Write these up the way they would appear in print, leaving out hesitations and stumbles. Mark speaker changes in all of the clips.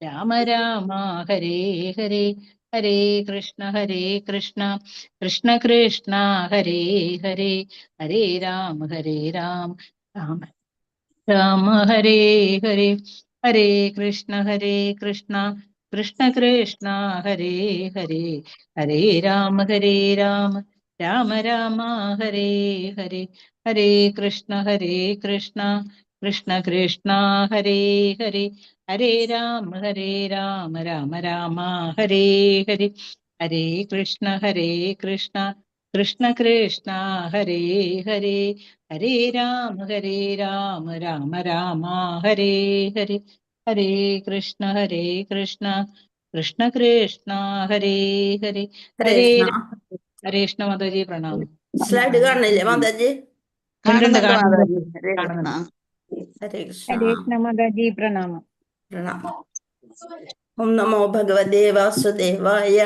Speaker 1: രാമ രാമ ഹരേ ഹരേ. ഹരേ കൃഷ്ണ കൃഷ്ണ കൃഷ്ണ ഹരേ ഹരേ. ഹരേ രാമ രാമ രാമ ഹരേ ഹരേ. ഹരേ കൃഷ്ണ കൃഷ്ണ കൃഷ്ണ ഹരേ ഹരേ. ഹരേ രാമ രാമ രാമ ഹരേ ഹരേ. ഹരേ കൃഷ്ണ കൃഷ്ണ കൃഷ്ണ ഹരേ ഹരേ. ഹരേ രാമ രാമ രാമ ഹരേ ഹരേ. ഹരേ കൃഷ്ണ കൃഷ്ണ കൃഷ്ണ ഹരേ ഹരേ. ഹരേ രാമ രാമ രാമ ഹരേ ഹരേ. ഹരേ കൃഷ്ണ കൃഷ്ണ കൃഷ്ണ ഹരേ ഹരേ. ഹരേ ഹരേ കൃഷ്ണ മാതാജി പ്രണാമം.
Speaker 2: സ്ലൈഡ് കാണില്ലേ മാതാജി?
Speaker 1: കാണുന്നുണ്ട്.
Speaker 2: ഹരേ കൃഷ്ണ.
Speaker 3: ഹരേ കൃഷ്ണ മാതാജി പ്രണാമം.
Speaker 2: പ്രണാമം. ഓം നമോ ഭഗവതേ വാസുദേവായ.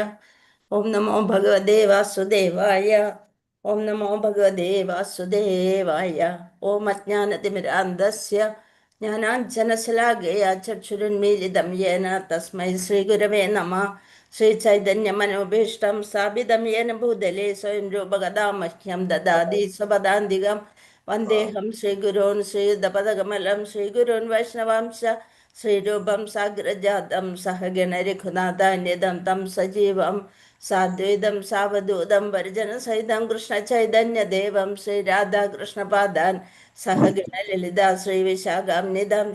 Speaker 2: ഓം നമോ ഭഗവതേ വാസുദേവായ. ഓം നമോ ഭഗവതേ വാസുദേവായ. ഓം അജ്ഞാനതിമിരാന്ധസ്യ ജ്ഞാനാഞ്ജനശലാകയാ ചക്ഷുരുന്മീലിതം യേന തസ്മൈ ശ്രീഗുരവേ നമഃ. ശ്രീചൈതന്യമനോഭീഷ്ടം സ്ഥാപിതം യേന ഭൂതലേ സ്വയം രൂപഗദാ മഹ്യം ദദാതി സ്വപദാന്തികം. വന്ദേഹം ശ്രീഗുരോൻ ശ്രീയുതപദകമലം ശ്രീഗുരോൻ വൈഷ്ണവാംശ ശ്രീരൂപം സാഗ്രജാതം സഹഗണ രഘുനാഥാന്യതം തം സജീവം സാദ്വൈതം സാവധൂതം പരിജനസഹിതം കൃഷ്ണ ചൈതന്യദേവം ശ്രീരാധാകൃഷ്ണപാദാൻ സഹഗണ ലളിതാ ശ്രീവിശാഖാംനിധം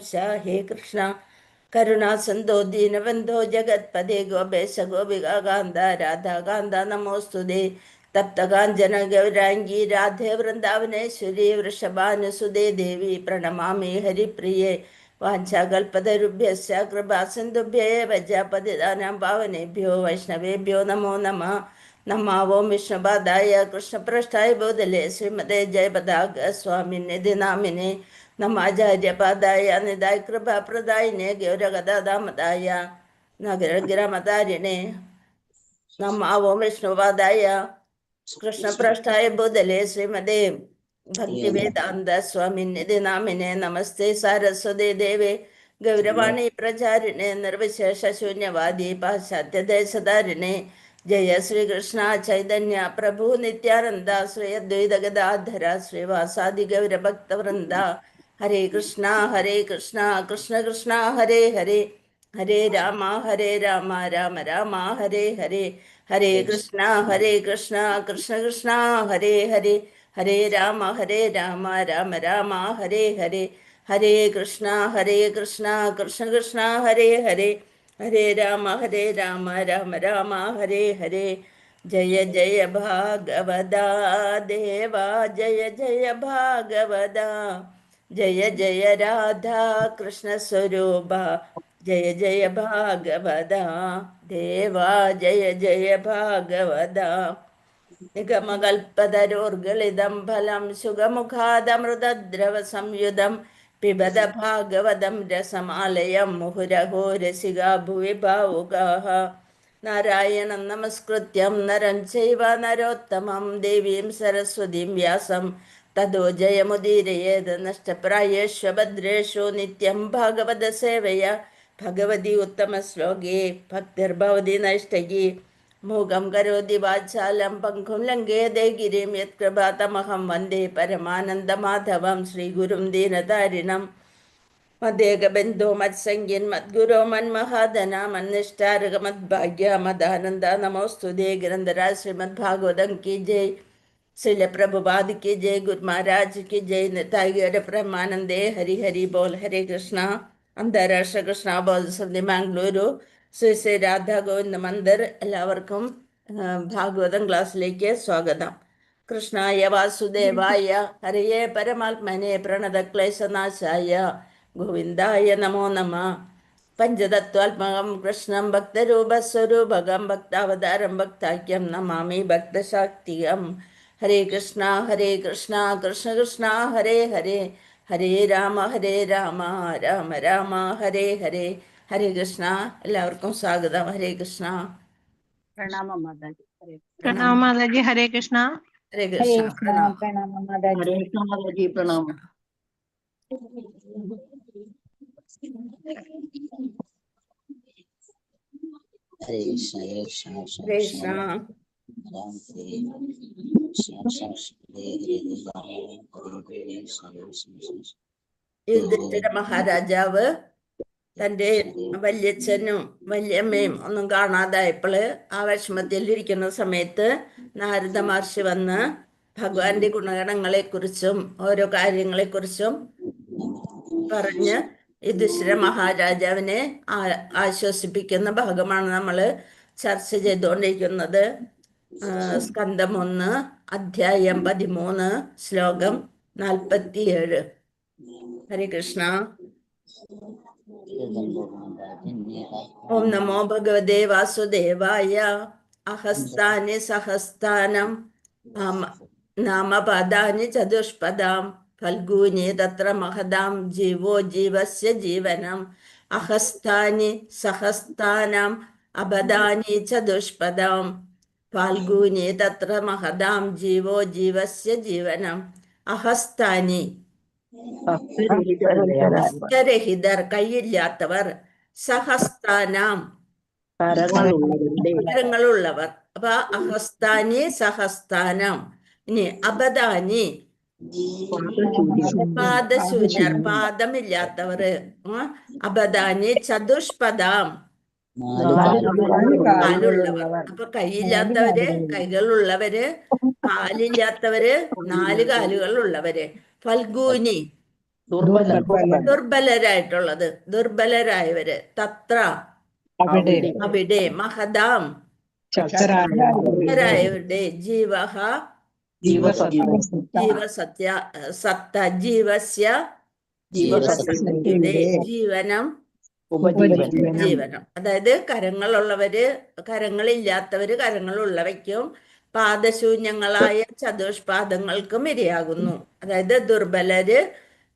Speaker 2: ഹേ കൃഷ്ണ കരുണാസന്തോ ദീനബന്ധോ ജഗത്പദേ ഗോപേശ ഗോപികാന്ത രാധാകാന്ത നമോസ്തുതേ. തപ്തകാഞ്ചന ഗൗരാംഗീ രാധേ വൃന്ദാവനേശ്വരി വൃഷഭാനുസുതേ ദേവി പ്രണമാമി ഹരിപ്രിയേ. വാഞ്ചാകൽപതരുഭ്യശ്ച കൃപാസിന്ധുഭ്യേവ ച പതിതാനാം പാവനേഭ്യോ വൈഷ്ണവേഭ്യോ നമോ നമഃ. നമാവോം വിഷ്ണുപാദായ കൃഷ്ണപ്രഷ്ഠായ ഭൂതലേ ശ്രീമതേ ജയപതാക സ്വാമിനിധി നാമിനെ. നമാചാര്യപാദായ നിധായ കൃപാപ്രദായിനെ ഗൗരഗദാമതായ നഗരഗ്രാമതാരിണേ. നമാവോം വിഷ്ണുപാദായ കൃഷ്ണപ്രഷ്ഠായ ഭൂതലേ ശ്രീമതേ ഭക്തിവേദാന്ത സ്വാമിനിധി നാമിനെ. നമസ്തേ സാരസ്വതേ ദേവേ ഗൗരവാണി പ്രചാരിണേ നിർവിശേഷ ശൂന്യവാദി പാശ്ചാത്യദേശധാരിണേ. ജയ ശ്രീകൃഷ്ണ ചൈതന്യ പ്രഭു നിത്യാനന്ദ ശ്രീ അദ്വൈത ഗദാധര ശ്രീവാസാദി ഗൗരഭക്തവൃന്ദ. ഹരേ കൃഷ്ണ കൃഷ്ണ കൃഷ്ണ ഹരേ ഹരേ. ഹരേ രാമ രാമ രാമ ഹരേ ഹരേ. ഹരേ കൃഷ്ണ കൃഷ്ണ കൃഷ്ണ ഹരേ ഹരേ. ഹരേ രാമ രാമ രാമ ഹരേ ഹരേ. ഹരേ കൃഷ്ണ കൃഷ്ണ കൃഷ്ണ ഹരേ ഹരേ. ഹരേ രാമ രാമ രാമ ഹരേ ഹരേ. ജയ ജയ ഭാഗവത ദേവ ജയ ജയ ഭാഗവത. ജയ ജയ രാധാ കൃഷ്ണ സ്വരൂപ ജയ ജയ ഭാഗവത ദേവ ജയ ജയ ഭാഗവത. നിഗമകൽപ്പതരോർഗളിതം ഫലം സുഖമുഖാദമൃതദ്രവ സംയുതം പിബത ഭാഗവതം രസമാലയം മുഹുരഹോ രസികാ ഭുവി ഭാവുകാഃ. നാരായണം നമസ്കൃത്യം നരം ചൈവ നരോത്തമം ദേവീം സരസ്വതീം വ്യാസം തതോ ജയമുദീരയേത്. നഷ്ടപ്രായേഷു ഭദ്രേഷു നിത്യം ഭാഗവത സേവയ ഭഗവതി ഉത്തമശ്ലോകേ ഭക്തിർഭവതി നൈഷ്ടകി. മൂകം കരോതി വാചാലം പങ്കും ലംഘയതേ ഗിരിം യത്കൃപാതമഹം വന്ദേ പരമാനന്ദമാധവം ശ്രീഗുരും ദീനതാരിണം. മദേകബന്ധോ മത്സംഗ്യൻ മദ്ഗുരോ മന്മഹാദന മന്നിഷ്ടാരക മദ്ഭാഗ്യ മദാനന്ദ നമോസ്തുതേ. ഗ്രന്ഥരാജ് ശ്രീമദ് ഭാഗവതം की जय. श्रील प्रभुपाद की जय. गुरु महाराज की जय. निताई गौर ब्रह्मानंदे. हरि हरि बोल. हरे कृष्णा. അന്താരാഷ്ട്ര കൃഷ്ണാബോധസമിതി മാംഗ്ലൂരു ശ്രീ ശ്രീ രാധാ ഗോവിന്ദ മന്ദിർ. എല്ലാവർക്കും ഭാഗവതം ക്ലാസ്സിലേക്ക് സ്വാഗതം. കൃഷ്ണായ വാസുദേവായ ഹരയേ പരമാത്മനെ പ്രണതക്ലേശനാശായ ഗോവിന്ദായ നമോ നമഃ. പഞ്ചതത്വാത്മകം കൃഷ്ണം ഭക്തരൂപസ്വരൂപകം ഭക്താവതാരം ഭക്താഖ്യം നമാമി ഭക്തശാക്തികം. ഹരേ കൃഷ്ണ കൃഷ്ണ കൃഷ്ണ ഹരേ ഹരേ. ഹരേ രാമ രാമ രാമ ഹരേ ഹരേ. ഹരേ കൃഷ്ണ. എല്ലാവർക്കും സ്വാഗതം. ഹരേ കൃഷ്ണ.
Speaker 3: പ്രണാമം മാതാജി.
Speaker 1: പ്രണാമം മാതാജി. ഹരേ കൃഷ്ണ.
Speaker 2: ഹരേ കൃഷ്ണ.
Speaker 3: പ്രണാമം മാതാജി.
Speaker 4: പ്രണാമം.
Speaker 2: കൃഷ്ണ യുധിഷ്ഠിര മഹാരാജാവ് തൻ്റെ വല്യച്ഛനും വല്യമ്മയും ഒന്നും കാണാതായപ്പോള് ആ വിഷമത്തിലിരിക്കുന്ന സമയത്ത് നാരദ മഹർഷി വന്ന് ഭഗവാന്റെ ഗുണഗണങ്ങളെക്കുറിച്ചും ഓരോ കാര്യങ്ങളെക്കുറിച്ചും പറഞ്ഞ് യുധിഷ്ഠിര മഹാരാജാവിനെ ആശ്വസിപ്പിക്കുന്ന ഭാഗമാണ് നമ്മൾ ചർച്ച ചെയ്തുകൊണ്ടിരിക്കുന്നത്. സ്കന്ധം 1 അധ്യായം 13 ശ്ലോകം 47. ഹരേ കൃഷ്ണ. ഓം നമോ ഭഗവതേ വാസുദേവായ. അഹസ്താനി സഹസ്താനം നാമപദാനി ചതുഷ്പദാം ഫൽഗൂനി തത്ര മഹദാം ജീവോ ജീവസ്യ ജീവനം. അഹസ്താനി സഹസ്താനം അപദാനി ചതുഷ്പദാം ഫാൽഗൂനി തത്ര മഹദാം ജീവോ ജീവസ്യ ജീവനം. അഹസ്താനി ഹസ്തരഹിതർ കൈയില്ലാത്തവർ, സഹസ്താനാം കരങ്ങളുള്ളവർ. അപ്പൊ അഹസ്താനി സഹസ്താനം. ഇനി അപദാനി പാദശൂന്യർ പാദമില്ലാത്തവര്. അപദാനി ചതുഷ്പദാം കാലുള്ളവർ. അപ്പൊ കൈയില്ലാത്തവര്, കൈകളുള്ളവര്, കാലില്ലാത്തവര്, 4 കാലുകൾ ഉള്ളവര്. ഫൽഗൂനി ദുർബലരായിട്ടുള്ളത്, ദുർബലരായവര്. തത്ര അവിടെ. മഹദാം ശക്തരായവരുടെ. ജീവഹ ജീവസത്യ സത്ത ജീവസ്യ ജീവസത്യയുടെ ജീവനം ഉപജീവനം. അതായത് കരങ്ങളുള്ളവര് കരങ്ങളില്ലാത്തവര് കരങ്ങളുള്ളവയ്ക്കും പാദശൂന്യങ്ങളായ ചതുഷ്പാദങ്ങൾക്കും ഇരയാകുന്നു. അതായത് ദുർബലര്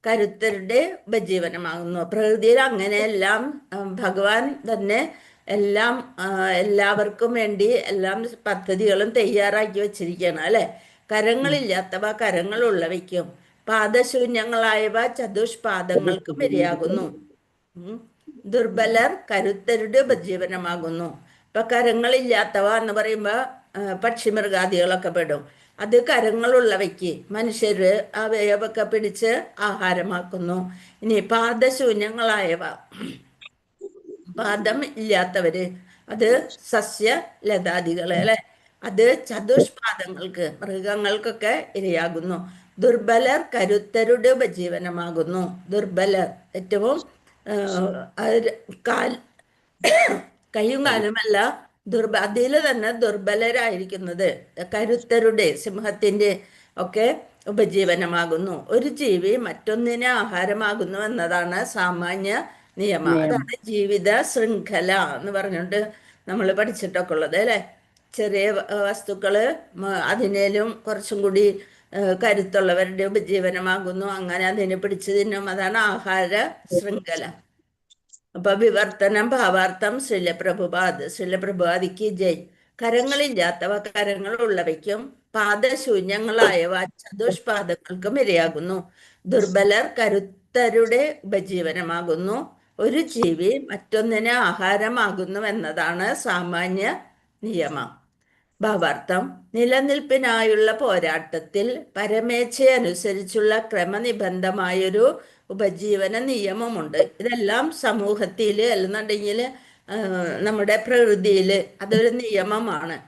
Speaker 2: കരുത്തരുടെ ഉപജീവനമാകുന്നു. പ്രകൃതിയിൽ അങ്ങനെയെല്ലാം ഭഗവാൻ തന്നെ എല്ലാം എല്ലാവർക്കും വേണ്ടി എല്ലാം പദ്ധതികളും തയ്യാറാക്കി വച്ചിരിക്കുകയാണ് അല്ലെ. കരങ്ങളില്ലാത്തവ കരങ്ങളുള്ളവയ്ക്കും പാദശൂന്യങ്ങളായവ ചതുഷ്പാദങ്ങൾക്കും ഇരയാകുന്നു. ദുർബലർ കരുത്തരുടെ ഉപജീവനമാകുന്നു. ഇപ്പൊ കരങ്ങളില്ലാത്തവ എന്ന് പറയുമ്പോ പക്ഷിമൃഗാദികളൊക്കെ പെടും. അത് കരങ്ങളുള്ളവയ്ക്ക് മനുഷ്യര് അവയൊക്കെ പിടിച്ച് ആഹാരമാക്കുന്നു. ഇനി പാദശൂന്യങ്ങളായവ, പാദം ഇല്ലാത്തവര്, അത് സസ്യ ലതാദികള് അല്ലെ, അത് ചതുഷ്പാദങ്ങൾക്ക് മൃഗങ്ങൾക്കൊക്കെ ഇരയാകുന്നു. ദുർബലർ കരുത്തരുടെ ഉപജീവനമാകുന്നു. ദുർബലർ ഏറ്റവും കൈയും കാലുമല്ല അതിൽ തന്നെ ദുർബലരായിരിക്കുന്നത് കരുത്തരുടെ, സിംഹത്തിന്റെ ഒക്കെ ഉപജീവനമാകുന്നു. ഒരു ജീവി മറ്റൊന്നിന് ആഹാരമാകുന്നു എന്നതാണ് സാമാന്യ നിയമം. അതാണ് ജീവിത ശൃംഖല എന്ന് പറഞ്ഞുകൊണ്ട് നമ്മൾ പഠിച്ചിട്ടൊക്കെ ഉള്ളത് അല്ലെ. ചെറിയ വസ്തുക്കള് അതിനേലും കുറച്ചും കൂടി കരുത്തുള്ളവരുടെ ഉപജീവനമാകുന്നു. അങ്ങനെ അതിനെ പിടിച്ചു തിന്നും. അതാണ് ആഹാര ശൃംഖല. അപ്പൊ വിവർത്തനം ഭാവാർത്ഥം ശ്രീലപ്രഭുപാദ്. ശ്രീലപ്രഭുപാദിക്ക് ജയ്. കരങ്ങളില്ലാത്തവ കരങ്ങളുള്ളവയ്ക്കും പാദശൂന്യങ്ങളായവ ചതുഷ്പാദങ്ങൾക്കും ഇരയാകുന്നു. ദുർബലർ കരുത്തരുടെ ഉപജീവനമാകുന്നു. ഒരു ജീവി മറ്റൊന്നിന് ആഹാരമാകുന്നു എന്നതാണ് സാമാന്യ നിയമം. ഭാവാർത്ഥം നിലനിൽപ്പിനായുള്ള പോരാട്ടത്തിൽ പരമേച്ഛയനുസരിച്ചുള്ള ക്രമനിബന്ധമായൊരു ഉപജീവന നിയമമുണ്ട്. ഇതെല്ലാം സമൂഹത്തിൽ അല്ലെന്നുണ്ടെങ്കിൽ നമ്മുടെ പ്രകൃതിയിൽ അതൊരു നിയമമാണ്.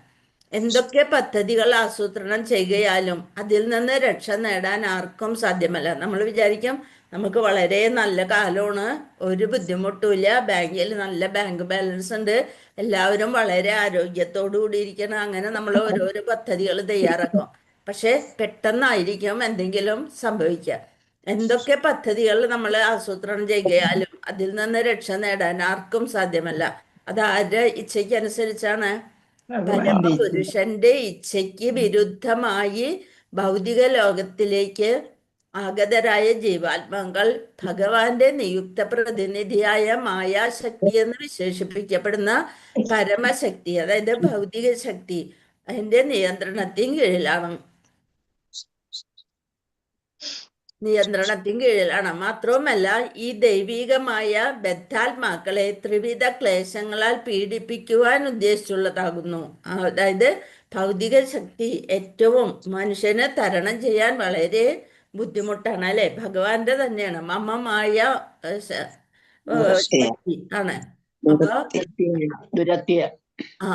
Speaker 2: എന്തൊക്കെ പദ്ധതികൾ ആസൂത്രണം ചെയ്യുകയാലും അതിൽ നിന്ന് രക്ഷ നേടാൻ ആർക്കും സാധ്യമല്ല. നമ്മൾ വിചാരിക്കും നമുക്ക് വളരെ നല്ല കാലമാണ്, ഒരു ബുദ്ധിമുട്ടുമില്ല, ബാങ്കിൽ നല്ല ബാങ്ക് ബാലൻസ് ഉണ്ട്, എല്ലാവരും വളരെ ആരോഗ്യത്തോടു കൂടി ഇരിക്കണം. അങ്ങനെ നമ്മൾ ഓരോരോ പദ്ധതികൾ തയ്യാറാക്കും. പക്ഷെ പെട്ടെന്നായിരിക്കും എന്തെങ്കിലും സംഭവിക്കുക. എന്തൊക്കെ പദ്ധതികൾ നമ്മൾ ആസൂത്രണം ചെയ്യുകയാലും അതിൽ നിന്ന് രക്ഷ നേടാൻ ആർക്കും സാധ്യമല്ല. അത് ആരുടെ ഇച്ഛയ്ക്കനുസരിച്ചാണ്? പരമപുരുഷന്റെ ഇച്ഛയ്ക്ക് വിരുദ്ധമായി ഭൗതിക ലോകത്തിലേക്ക് ആഗതരായ ജീവാത്മാക്കൾ ഭഗവാന്റെ നിയുക്ത പ്രതിനിധിയായ മായാശക്തി എന്ന് വിശേഷിപ്പിക്കപ്പെടുന്ന പരമശക്തി, അതായത് ഭൗതിക ശക്തി, അതിന്റെ നിയന്ത്രണത്തിന് കീഴിലാണ്. നിയന്ത്രണത്തിന് കീഴിലാണ്. മാത്രവുമല്ല, ഈ ദൈവികമായ ബദ്ധാത്മാക്കളെ ത്രിവിധ ക്ലേശങ്ങളാൽ പീഡിപ്പിക്കുവാൻ ഉദ്ദേശിച്ചുള്ളതാകുന്നു. അതായത് ഭൗതിക ശക്തി ഏറ്റവും മനുഷ്യന് തരണം ചെയ്യാൻ വളരെ ബുദ്ധിമുട്ടാണ്, അല്ലെ? ഭഗവാന്റെ തന്നെയാണ് മമമായ ശക്തി ആണ്. അപ്പൊ
Speaker 1: ദുരത്യ
Speaker 2: ആ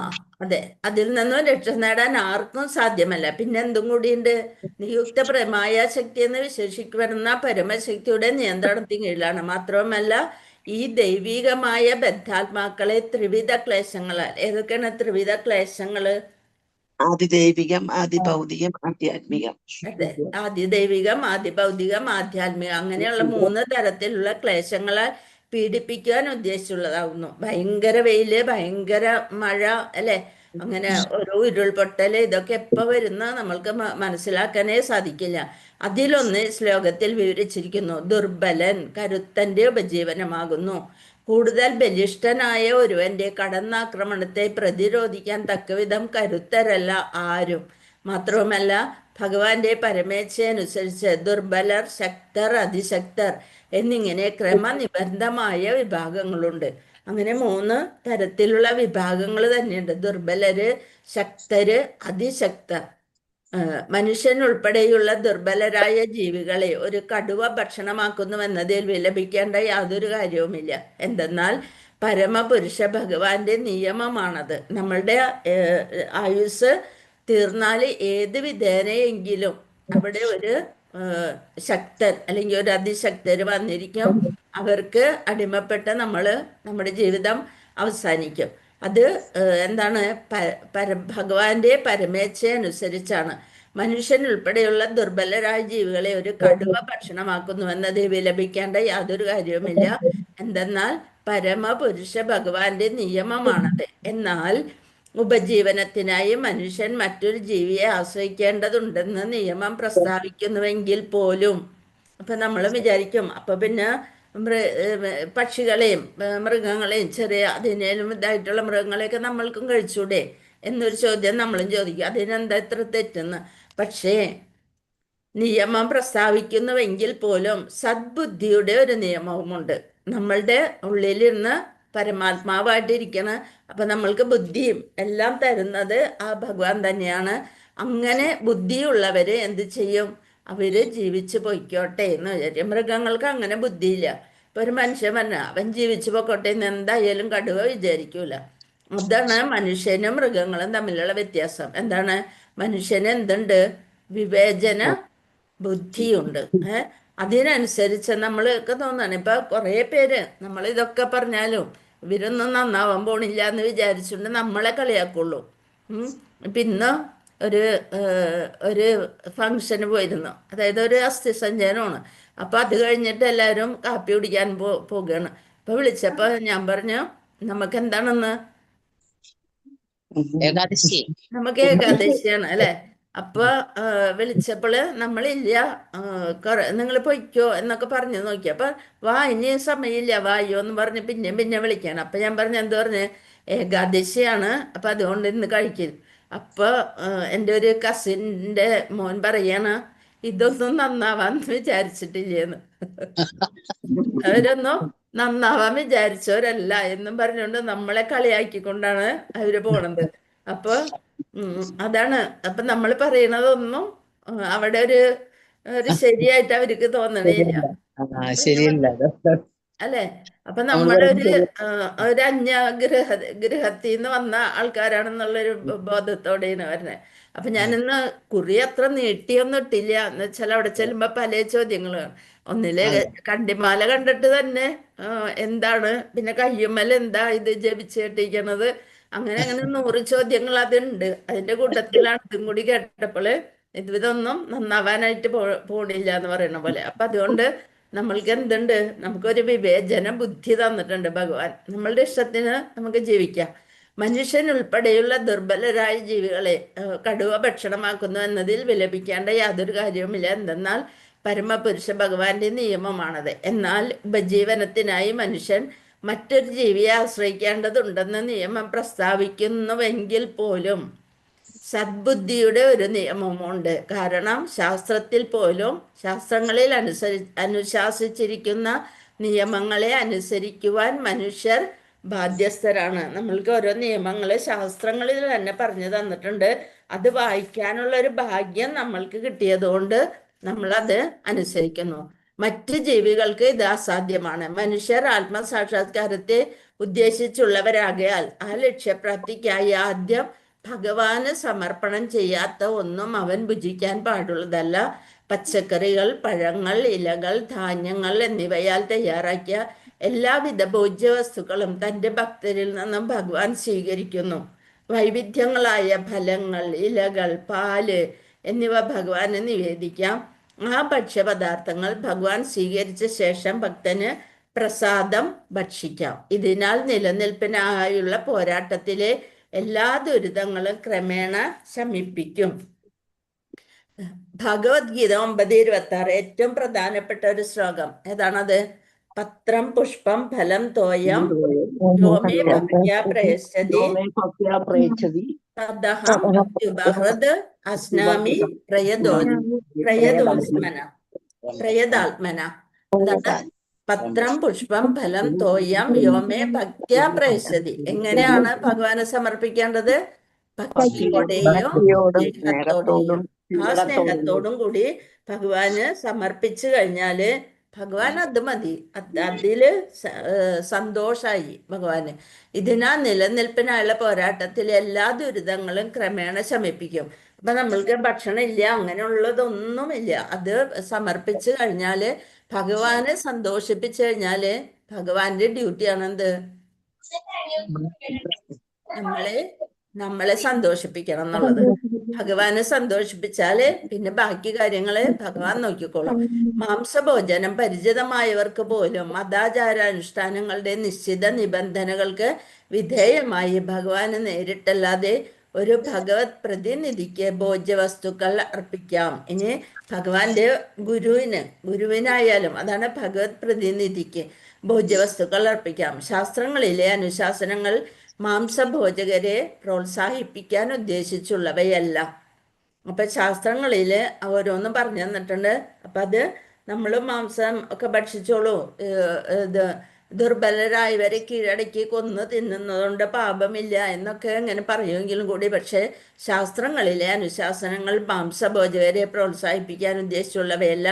Speaker 2: അതെ, അതിൽ നിന്നും രക്ഷ നേടാൻ ആർക്കും സാധ്യമല്ല. പിന്നെ എന്തും കൂടിയുണ്ട്, നിയുക്ത പ്രമായ ശക്തി എന്ന് വിശേഷിക്കപ്പെടുന്ന പരമശക്തിയുടെ നിയന്ത്രണത്തിന് കീഴിലാണ്. മാത്രവുമല്ല, ഈ ദൈവികമായ ബദ്ധാത്മാക്കളെ ത്രിവിധ ക്ലേശങ്ങളാൽ, ഏതൊക്കെയാണ് ത്രിവിധ ക്ലേശങ്ങള്?
Speaker 4: ആദിദൈവികം, ആദിഭൗതികം, ആധ്യാത്മികം.
Speaker 2: അതെ, ആദിദൈവികം, ആദിഭൗതികം, ആധ്യാത്മികം, അങ്ങനെയുള്ള 3 തരത്തിലുള്ള ക്ലേശങ്ങളാൽ പീഡിപ്പിക്കാൻ ഉദ്ദേശിച്ചുള്ളതാകുന്നു. ഭയങ്കര വെയില്, ഭയങ്കര മഴ, അല്ലെ? അങ്ങനെ ഓരോ ഉരുൾപൊട്ടല്, ഇതൊക്കെ എപ്പോ വരുന്ന നമ്മൾക്ക് മനസ്സിലാക്കാനേ സാധിക്കില്ല. അതിലൊന്ന് ശ്ലോകത്തിൽ വിവരിച്ചിരിക്കുന്നു: ദുർബലൻ കരുത്തന്റെ ഉപജീവനമാകുന്നു. കൂടുതൽ ബലിഷ്ഠനായ ഒരുവന്റെ കടന്നാക്രമണത്തെ പ്രതിരോധിക്കാൻ തക്കവിധം കരുത്തരല്ല ആരും. മാത്രവുമല്ല, ഭഗവാന്റെ പരമേച്ഛയനുസരിച്ച് ദുർബലർ, ശക്തർ, അതിശക്തർ എന്നിങ്ങനെ ക്രമനിബന്ധമായ വിഭാഗങ്ങളുണ്ട്. അങ്ങനെ 3 തരത്തിലുള്ള വിഭാഗങ്ങൾ തന്നെയുണ്ട്: ദുർബലര്, ശക്തര്, അതിശക്തർ. മനുഷ്യൻ ഉൾപ്പെടെയുള്ള ദുർബലരായ ജീവികളെ ഒരു കടുവ ഭക്ഷണമാക്കുന്നുവെന്നതിൽ വിലപിക്കേണ്ട യാതൊരു കാര്യവുമില്ല. എന്തെന്നാൽ പരമപുരുഷ ഭഗവാന്റെ നിയമമാണത്. നമ്മളുടെ ആയുസ് തീർന്നാൽ ഏത് വിധേനയെങ്കിലും അവിടെ ഒരു ശക്തൻ അല്ലെങ്കിൽ ഒരു അതിശക്തർ വന്നിരിക്കും. അവർക്ക് അടിമപ്പെട്ട് നമ്മുടെ ജീവിതം അവസാനിക്കും. അത് എന്താണ്? ഭഗവാന്റെ പരമേച്ഛ അനുസരിച്ചാണ്. മനുഷ്യൻ ഉൾപ്പെടെയുള്ള ദുർബലരായ ജീവികളെ ഒരു കടുവ ഭക്ഷണമാക്കുന്നുവെന്നത് വിലപിക്കേണ്ട യാതൊരു കാര്യവുമില്ല. എന്തെന്നാൽ പരമപുരുഷ ഭഗവാന്റെ നിയമമാണത്. എന്നാൽ ഉപജീവനത്തിനായി മനുഷ്യൻ മറ്റൊരു ജീവിയെ ആശ്രയിക്കേണ്ടതുണ്ടെന്ന് നിയമം പ്രസ്താവിക്കുന്നുവെങ്കിൽ പോലും, അപ്പൊ നമ്മൾ വിചാരിക്കും, അപ്പൊ പിന്നെ പക്ഷികളെയും മൃഗങ്ങളെയും ചെറിയ അതിനേലും ഇതായിട്ടുള്ള മൃഗങ്ങളെയൊക്കെ നമ്മൾക്കും കഴിച്ചൂടെ എന്നൊരു ചോദ്യം നമ്മളും ചോദിക്കും. അതിനെന്താ ഇത്ര തെറ്റെന്ന്. പക്ഷേ നിയമം പ്രസ്താവിക്കുന്നുവെങ്കിൽ പോലും സദ്ബുദ്ധിയുടെ ഒരു നിയമവുമുണ്ട്. നമ്മളുടെ ഉള്ളിലിരുന്ന് പരമാത്മാവായിട്ടിരിക്കണ, അപ്പൊ നമ്മൾക്ക് ബുദ്ധിയും എല്ലാം തരുന്നത് ആ ഭഗവാൻ തന്നെയാണ്. അങ്ങനെ ബുദ്ധിയുള്ളവര് എന്ത് ചെയ്യും? അവര് ജീവിച്ചു പൊയ്ക്കോട്ടെ എന്ന് വിചാരിക്കും. മൃഗങ്ങൾക്ക് അങ്ങനെ ബുദ്ധിയില്ല. ഇപ്പൊ ഒരു മനുഷ്യൻ പറഞ്ഞ അവൻ ജീവിച്ചു പൊക്കോട്ടെ എന്ന് എന്തായാലും കടുവ വിചാരിക്കൂല. അതാണ് മനുഷ്യനും മൃഗങ്ങളും തമ്മിലുള്ള വ്യത്യാസം. എന്താണ്? മനുഷ്യന് എന്തുണ്ട്? വിവേചന ബുദ്ധിയുണ്ട്. അതിനനുസരിച്ച് നമ്മൾക്ക് തോന്നാണ്. ഇപ്പൊ കുറെ പേര് നമ്മൾ ഇതൊക്കെ പറഞ്ഞാലും ഇവരൊന്നും നന്നാവാൻ പോണില്ല എന്ന് വിചാരിച്ചുകൊണ്ട് നമ്മളെ കളിയാക്കുള്ളൂ. ഇപ്പൊ ഇന്ന് ഒരു ഫംഗ്ഷന് പോയിരുന്നു. അതായത് ഒരു അസ്ഥി സഞ്ചയനമാണ്. അപ്പൊ അത് കഴിഞ്ഞിട്ട് എല്ലാവരും കാപ്പി കുടിക്കാൻ പോകുകയാണ്. അപ്പൊ വിളിച്ചപ്പോ ഞാൻ പറഞ്ഞു, നമുക്ക് എന്താണെന്ന്?
Speaker 1: ഏകാദശി
Speaker 2: നമുക്ക് ഏകാദശിയാണ്, അല്ലെ? അപ്പൊ വിളിച്ചപ്പോള് നമ്മളില്ല, നിങ്ങൾ പൊയ്ക്കോ എന്നൊക്കെ പറഞ്ഞു നോക്കി. അപ്പൊ വാ, ഇനി സമയമില്ല, വായോ എന്ന് പറഞ്ഞ് പിന്നെ വിളിക്കാണ്. അപ്പൊ ഞാൻ പറഞ്ഞു, എന്ത് പറഞ്ഞ്? ഏകാദശിയാണ്, അപ്പൊ അതുകൊണ്ട് ഇന്ന് കഴിക്കും. അപ്പൊ എൻ്റെ ഒരു കസിൻ്റെ മോൻ പറയാണ്, ഇതൊന്നും നന്നാവാന്ന് വിചാരിച്ചിട്ടില്ലേന്ന്. അവരൊന്നും നന്നാവാൻ വിചാരിച്ചവരല്ല എന്നും പറഞ്ഞുകൊണ്ട് നമ്മളെ കളിയാക്കിക്കൊണ്ടാണ് അവര് പോണത്. അപ്പൊ അതാണ്. അപ്പൊ നമ്മൾ പറയണതൊന്നും അവിടെ ഒരു ശരിയായിട്ട് അവർക്ക് തോന്നണേയില്ല.
Speaker 1: ശരിയല്ല.
Speaker 2: അല്ലെ? അപ്പൊ നമ്മുടെ ഒരു ഗൃഹത്തിൽ നിന്ന് വന്ന ആൾക്കാരാണെന്നുള്ളൊരു ബോധത്തോടെയാണ് വരുന്നത്. അപ്പൊ ഞാനിന്ന് കുറി അത്ര നീട്ടിയൊന്നും ഇട്ടില്ല. എന്ന് വെച്ചാൽ അവിടെ ചെല്ലുമ്പോ പല ചോദ്യങ്ങളാണ്. ഒന്നിലെ കണ്ടിമാല കണ്ടിട്ട് തന്നെ എന്താണ്, പിന്നെ കയ്യുമ്മൽ എന്താ ഇത് ജപിച്ച് കെട്ടിക്കണത്, അങ്ങനെ 100 ചോദ്യങ്ങൾ അതുണ്ട്. അതിന്റെ കൂട്ടത്തിലാണ് ഇതും കൂടി കേട്ടപ്പോൾ ഇതൊന്നും നന്നാവാനായിട്ട് പോണില്ല എന്ന് പറയുന്ന പോലെ. അപ്പൊ അതുകൊണ്ട് നമ്മൾക്ക് എന്തുണ്ട്? നമുക്കൊരു വിവേചന ബുദ്ധി തന്നിട്ടുണ്ട് ഭഗവാൻ. നമ്മളുടെ ഇഷ്ടത്തിന് നമുക്ക് ജീവിക്കാം. മനുഷ്യൻ ഉൾപ്പെടെയുള്ള ദുർബലരായ ജീവികളെ കടുവ ഭക്ഷണമാക്കുന്നു എന്നതിൽ വിലപിക്കേണ്ട യാതൊരു കാര്യവുമില്ല. എന്തെന്നാൽ പരമപുരുഷ ഭഗവാന്റെ നിയമമാണത്. എന്നാൽ ഉപജീവനത്തിനായി മനുഷ്യൻ മറ്റൊരു ജീവിയെ ആശ്രയിക്കേണ്ടതുണ്ടെന്ന് നിയമം പ്രസ്താവിക്കുന്നുവെങ്കിൽ പോലും സദ്ബുദ്ധിയുടെ ഒരു നിയമമുണ്ട്. കാരണം ശാസ്ത്രത്തിൽ പോലും ശാസ്ത്രങ്ങളിൽ അനുശാസിച്ചിരിക്കുന്ന നിയമങ്ങളെ അനുസരിക്കുവാൻ മനുഷ്യർ ബാധ്യസ്ഥരാണ്. നമ്മൾക്ക് ഓരോ നിയമങ്ങൾ ശാസ്ത്രങ്ങളിൽ തന്നെ പറഞ്ഞു തന്നിട്ടുണ്ട്. അത് വായിക്കാനുള്ള ഒരു ഭാഗ്യം നമ്മൾക്ക് കിട്ടിയതുകൊണ്ട് നമ്മളത് അനുസരിക്കുന്നു. മറ്റ് ജീവികൾക്ക് ഇത് അസാധ്യമാണ്. മനുഷ്യർ ആത്മസാക്ഷാത്കാരത്തെ ഉദ്ദേശിച്ചുള്ളവരാകയാൽ ആ ലക്ഷ്യപ്രാപ്തിക്കായി ആദ്യം ഭഗവാന് സമർപ്പണം ചെയ്യാത്ത ഒന്നും അവൻ ഭുജിക്കാൻ പാടുള്ളതല്ല. പച്ചക്കറികൾ, പഴങ്ങൾ, ഇലകൾ, ധാന്യങ്ങൾ എന്നിവയാൽ തയ്യാറാക്കിയ എല്ലാവിധ ഭോജ്യവസ്തുക്കളും തൻ്റെ ഭക്തരിൽ നിന്നും ഭഗവാൻ സ്വീകരിക്കുന്നു. വൈവിധ്യങ്ങളായ ഫലങ്ങൾ, ഇലകൾ, പാല് എന്നിവ ഭഗവാന് നിവേദിക്കാം. ആ ഭക്ഷ്യപദാർത്ഥങ്ങൾ ഭഗവാൻ സ്വീകരിച്ച ശേഷം ഭക്തന് പ്രസാദം ഭക്ഷിക്കാം. ഇതിനാൽ നിലനിൽപ്പിനായുള്ള പോരാട്ടത്തിലെ എല്ലാ ദുരിതങ്ങളും ക്രമേണ ശമിപ്പിക്കും. ഭഗവത്ഗീത 9:26 ഏറ്റവും പ്രധാനപ്പെട്ട ഒരു ശ്ലോകം ഏതാണത്? പത്രം പുഷ്പം ഫലം തോയം യോമേ ഭക്ത്യാ പ്രയച്ഛതി തദഹം അത്യുപഹൃത് അസ്നാമി പ്രയതാത്മന. അതാണ് പത്രം പുഷ്പം ഫലം തോയം യോമേ ഭക്ത്യാ പ്രയച്ഛതി. എങ്ങനെയാണ് ഭഗവാന് സമർപ്പിക്കേണ്ടത്? ഭക്തിയോടെയും സ്നേഹത്തോടെയും. ആ സ്നേഹത്തോടും കൂടി ഭഗവാന് സമർപ്പിച്ചു കഴിഞ്ഞാല് ഭഗവാൻ അത് മതി, അതില് സന്തോഷായി ഭഗവാന്. ഇതിനാ നിലനിൽപ്പിനായുള്ള പോരാട്ടത്തിൽ എല്ലാ ദുരിതങ്ങളും ക്രമേണ ശമിപ്പിക്കും. അപ്പൊ നമ്മൾക്ക് ഭക്ഷണം ഇല്ല, അങ്ങനെയുള്ളതൊന്നുമില്ല. അത് സമർപ്പിച്ചു കഴിഞ്ഞാല് ഭഗവാനെ സന്തോഷിപ്പിച്ചു കഴിഞ്ഞാല് ഭഗവാന്റെ ഡ്യൂട്ടിയാണ് എന്ത്? നമ്മളെ സന്തോഷിപ്പിക്കണം എന്നുള്ളത്. ഭഗവാനെ സന്തോഷിപ്പിച്ചാല് പിന്നെ ബാക്കി കാര്യങ്ങള് ഭഗവാൻ നോക്കിക്കോളും. മാംസഭോജനം പരിചിതമായവർക്ക് പോലും മതാചാരാനുഷ്ഠാനങ്ങളുടെ നിശ്ചിത നിബന്ധനകൾക്ക് വിധേയമായി ഭഗവാന് നേരിട്ടല്ലാതെ ഒരു ഭഗവത് പ്രതിനിധിക്ക് ഭോജ്യവസ്തുക്കൾ അർപ്പിക്കാം. ഇനി ഭഗവാന്റെ ഗുരുവിനായാലും അതാണ് ഭഗവത് പ്രതിനിധിക്ക് ഭോജ്യവസ്തുക്കൾ അർപ്പിക്കാം. ശാസ്ത്രങ്ങളിലെ അനുശാസനങ്ങൾ മാംസഭോജകരെ പ്രോത്സാഹിപ്പിക്കാൻ ഉദ്ദേശിച്ചുള്ളവയല്ല. അപ്പൊ ശാസ്ത്രങ്ങളില് ഓരോന്നും പറഞ്ഞു തന്നിട്ടുണ്ട്. അപ്പൊ അത് നമ്മൾ മാംസം ഒക്കെ ഭക്ഷിച്ചോളൂ, ഇത് ദുർബലരായവരെ കീഴടക്കി കൊന്നു തിന്നുന്നതുകൊണ്ട് പാപമില്ല എന്നൊക്കെ ഇങ്ങനെ പറയുമെങ്കിലും കൂടി, പക്ഷെ ശാസ്ത്രങ്ങളിലെ അനുശാസനങ്ങൾ മാംസഭോജകരെ പ്രോത്സാഹിപ്പിക്കാൻ ഉദ്ദേശിച്ചുള്ളവയല്ല.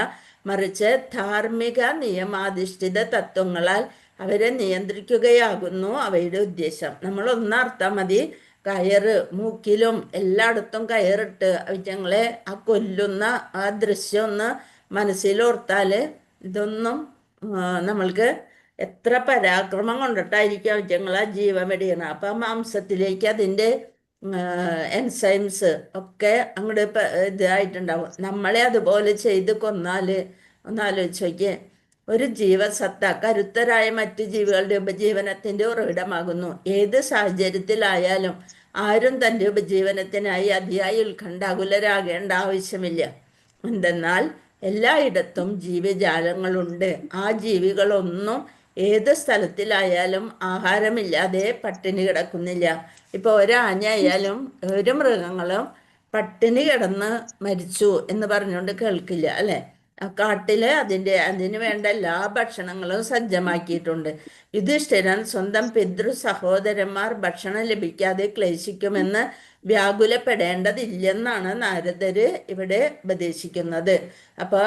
Speaker 2: മറിച്ച് ധാർമ്മിക നിയമാധിഷ്ഠിത തത്വങ്ങളാൽ അവരെ നിയന്ത്രിക്കുകയാകുന്നു അവയുടെ ഉദ്ദേശം. നമ്മൾ ഒന്നർത്ഥം മതി, കയറ് മൂക്കിലും എല്ലായിടത്തും കയറിട്ട് അവറ്റങ്ങളെ ആ കൊല്ലുന്ന ആ ദൃശ്യം ഒന്ന് മനസ്സിലോർത്താല് ഇതൊന്നും നമ്മൾക്ക് എത്ര പരാക്രമം കൊണ്ടിട്ടായിരിക്കും അവറ്റങ്ങൾ ആ ജീവൻ വെടിയണം. അപ്പൊ ആ മാംസത്തിലേക്ക് അതിൻ്റെ എൻസൈംസ് ഒക്കെ അങ്ങോട്ട് ഇതായിട്ടുണ്ടാവും. നമ്മളെ അതുപോലെ ചെയ്ത് കൊന്നാല് ഒന്നാലോചിച്ച് നോക്കിയേ. ഒരു ജീവസത്ത കരുത്തരായ മറ്റു ജീവികളുടെ ഉപജീവനത്തിന്റെ ഉറവിടമാകുന്നു. ഏത് സാഹചര്യത്തിലായാലും ആരും തൻ്റെ ഉപജീവനത്തിനായി അതിയായി ഉത്കണ്ഠാകുലരാകേണ്ട ആവശ്യമില്ല. എന്തെന്നാൽ എല്ലായിടത്തും ജീവജാലങ്ങളുണ്ട്. ആ ജീവികളൊന്നും ഏത് സ്ഥലത്തിലായാലും ആഹാരമില്ലാതെ പട്ടിണി കിടക്കുന്നില്ല. ഇപ്പൊ ഒരാഞ്ഞായാലും ഒരു മൃഗങ്ങളും പട്ടിണി കിടന്ന് മരിച്ചു എന്ന് പറഞ്ഞുകൊണ്ട് കേൾക്കില്ല, അല്ലെ? കാട്ടില് അതിന് വേണ്ട എല്ലാ ഭക്ഷണങ്ങളും സജ്ജമാക്കിയിട്ടുണ്ട്. യുധിഷ്ഠിരൻ സ്വന്തം പിതൃ സഹോദരന്മാർ ഭക്ഷണം ലഭിക്കാതെ ക്ലേശിക്കുമെന്ന് വ്യാകുലപ്പെടേണ്ടതില്ലെന്നാണ് നാരദര് ഇവിടെ ഉപദേശിക്കുന്നത്. അപ്പൊ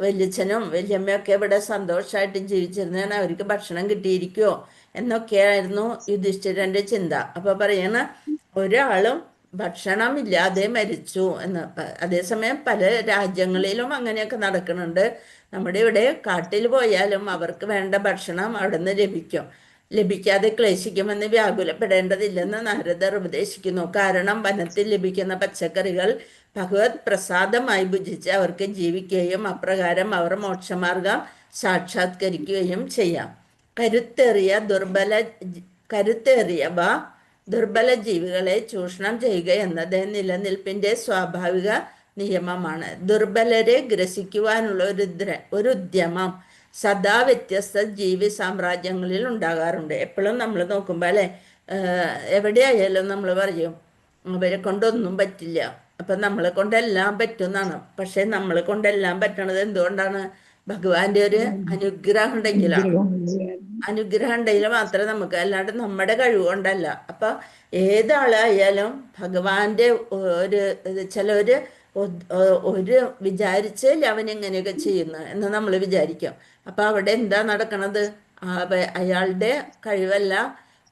Speaker 2: വല്യച്ഛനും വല്യമ്മയൊക്കെ ഇവിടെ സന്തോഷമായിട്ട് ജീവിച്ചിരുന്നതാണ്, അവർക്ക് ഭക്ഷണം കിട്ടിയിരിക്കുമോ എന്നൊക്കെയായിരുന്നു യുധിഷ്ഠിരന്റെ ചിന്ത. അപ്പൊ പറയണ ഒരാളും ഭക്ഷണമില്ലാതെ മരിച്ചു എന്ന്. അതേസമയം പല രാജ്യങ്ങളിലും അങ്ങനെയൊക്കെ നടക്കുന്നുണ്ട്. നമ്മുടെ ഇവിടെ കാട്ടിൽ പോയാലും അവർക്ക് വേണ്ട ഭക്ഷണം അവിടെ നിന്ന് ലഭിക്കാതെ ക്ലേശിക്കുമെന്ന് വ്യാകുലപ്പെടേണ്ടതില്ലെന്ന് നാരദർ ഉപദേശിക്കുന്നു. കാരണം വനത്തിൽ ലഭിക്കുന്ന പച്ചക്കറികൾ ഭഗവത് പ്രസാദമായി ഭുജിച്ച് അവർക്ക് ജീവിക്കുകയും അപ്രകാരം അവർ മോക്ഷമാർഗം സാക്ഷാത്കരിക്കുകയും ചെയ്യാം. കരുത്തേറിയവ ദുർബല ജീവികളെ ചൂഷണം ചെയ്യുക എന്നത് നിലനിൽപ്പിന്റെ സ്വാഭാവിക നിയമമാണ്. ദുർബലരെ ഗ്രസിക്കുവാനുള്ള ഒരു ഉദ്യമം സദാ വ്യത്യസ്ത ജീവി സാമ്രാജ്യങ്ങളിൽ ഉണ്ടാകാറുണ്ട്. എപ്പോഴും നമ്മൾ നോക്കുമ്പോൾ അല്ലെ, എവിടെയായാലും നമ്മൾ പറയും അവരെ കൊണ്ടൊന്നും പറ്റില്ല. അപ്പം നമ്മളെ കൊണ്ടെല്ലാം പറ്റുമെന്നാണ്. പക്ഷെ നമ്മളെ കൊണ്ടെല്ലാം പറ്റണത് എന്തുകൊണ്ടാണ്? ഭഗവാന്റെ ഒരു അനുഗ്രഹം ഉണ്ടെങ്കിലാണ്. അനുഗ്രഹം ഉണ്ടെങ്കിൽ മാത്രമേ നമുക്ക്, അല്ലാണ്ട് നമ്മുടെ കഴിവ് കൊണ്ടല്ല. അപ്പൊ ഏതാളായാലും ഭഗവാന്റെ ഒരു ചിലവര് ഒരു വിചാരിച്ചില്ല അവൻ ഇങ്ങനെയൊക്കെ ചെയ്യുന്നു എന്ന് നമ്മൾ വിചാരിക്കും. അപ്പൊ അവിടെ എന്താ നടക്കണത്? അയാളുടെ കഴിവല്ല,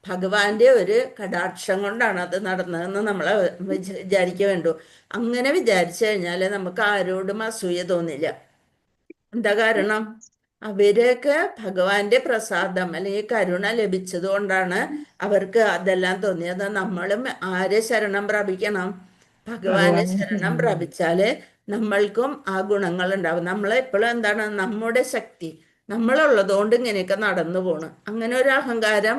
Speaker 2: ഭഗവാന്റെ ഒരു കടാക്ഷം കൊണ്ടാണ് അത് നടന്നതെന്ന് നമ്മൾ വിചാരിക്കുക വേണ്ടു. അങ്ങനെ വിചാരിച്ചു കഴിഞ്ഞാൽ നമുക്ക് ആരോടും അസൂയ തോന്നില്ല. എന്താ കാരണം? അവരൊക്കെ ഭഗവാന്റെ പ്രസാദം അല്ലെങ്കിൽ കരുണ ലഭിച്ചത് കൊണ്ടാണ് അവർക്ക് അതെല്ലാം തോന്നിയത്. നമ്മളും ആരെ ശരണം പ്രാപിക്കണം? ഭഗവാനെ ശരണം പ്രാപിച്ചാല് നമ്മൾക്കും ആ ഗുണങ്ങൾ ഉണ്ടാവും. നമ്മളെപ്പോഴും എന്താണ്? നമ്മുടെ ശക്തി നമ്മളുള്ളത് കൊണ്ട് ഇങ്ങനെയൊക്കെ നടന്നു പോണ്. അങ്ങനെ ഒരു അഹങ്കാരം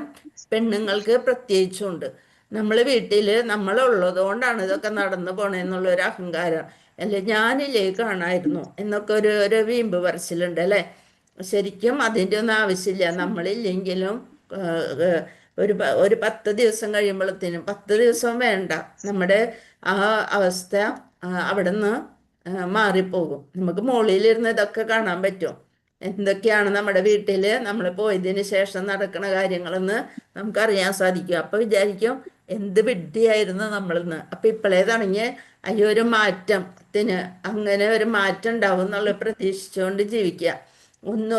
Speaker 2: പെണ്ണുങ്ങൾക്ക് പ്രത്യേകിച്ചുണ്ട്. നമ്മൾ വീട്ടില് നമ്മളുള്ളത് കൊണ്ടാണ് ഇതൊക്കെ നടന്നു പോണേന്നുള്ള ഒരു അഹങ്കാരം. അല്ലെ ഞാനില്ലേ കാണായിരുന്നു എന്നൊക്കെ ഒരു വീമ്പ് പറച്ചിലുണ്ട് അല്ലെ. ശരിക്കും അതിൻ്റെ ഒന്നും ആവശ്യമില്ല. നമ്മളില്ലെങ്കിലും ഒരു 10 ദിവസം കഴിയുമ്പോഴത്തേനും, 10 ദിവസം വേണ്ട, നമ്മുടെ ആ അവസ്ഥ അവിടെ നിന്ന് മാറിപ്പോകും. നമുക്ക് മുകളിലിരുന്ന് ഇതൊക്കെ കാണാൻ പറ്റും. എന്തൊക്കെയാണ് നമ്മുടെ വീട്ടിൽ നമ്മൾ പോയതിന് ശേഷം നടക്കുന്ന കാര്യങ്ങളെന്ന് നമുക്കറിയാൻ സാധിക്കും. അപ്പൊ വിചാരിക്കും എന്ത് വിഡ്ഢിയായിരുന്നു നമ്മളിന്ന്. അപ്പൊ ഇപ്പോഴേ തുടങ്ങി അയ്യോ ഒരു മാറ്റത്തിന്, അങ്ങനെ ഒരു മാറ്റം ഉണ്ടാവും എന്നുള്ള പ്രതീക്ഷിച്ചുകൊണ്ട് ജീവിക്കുക. ഒന്നും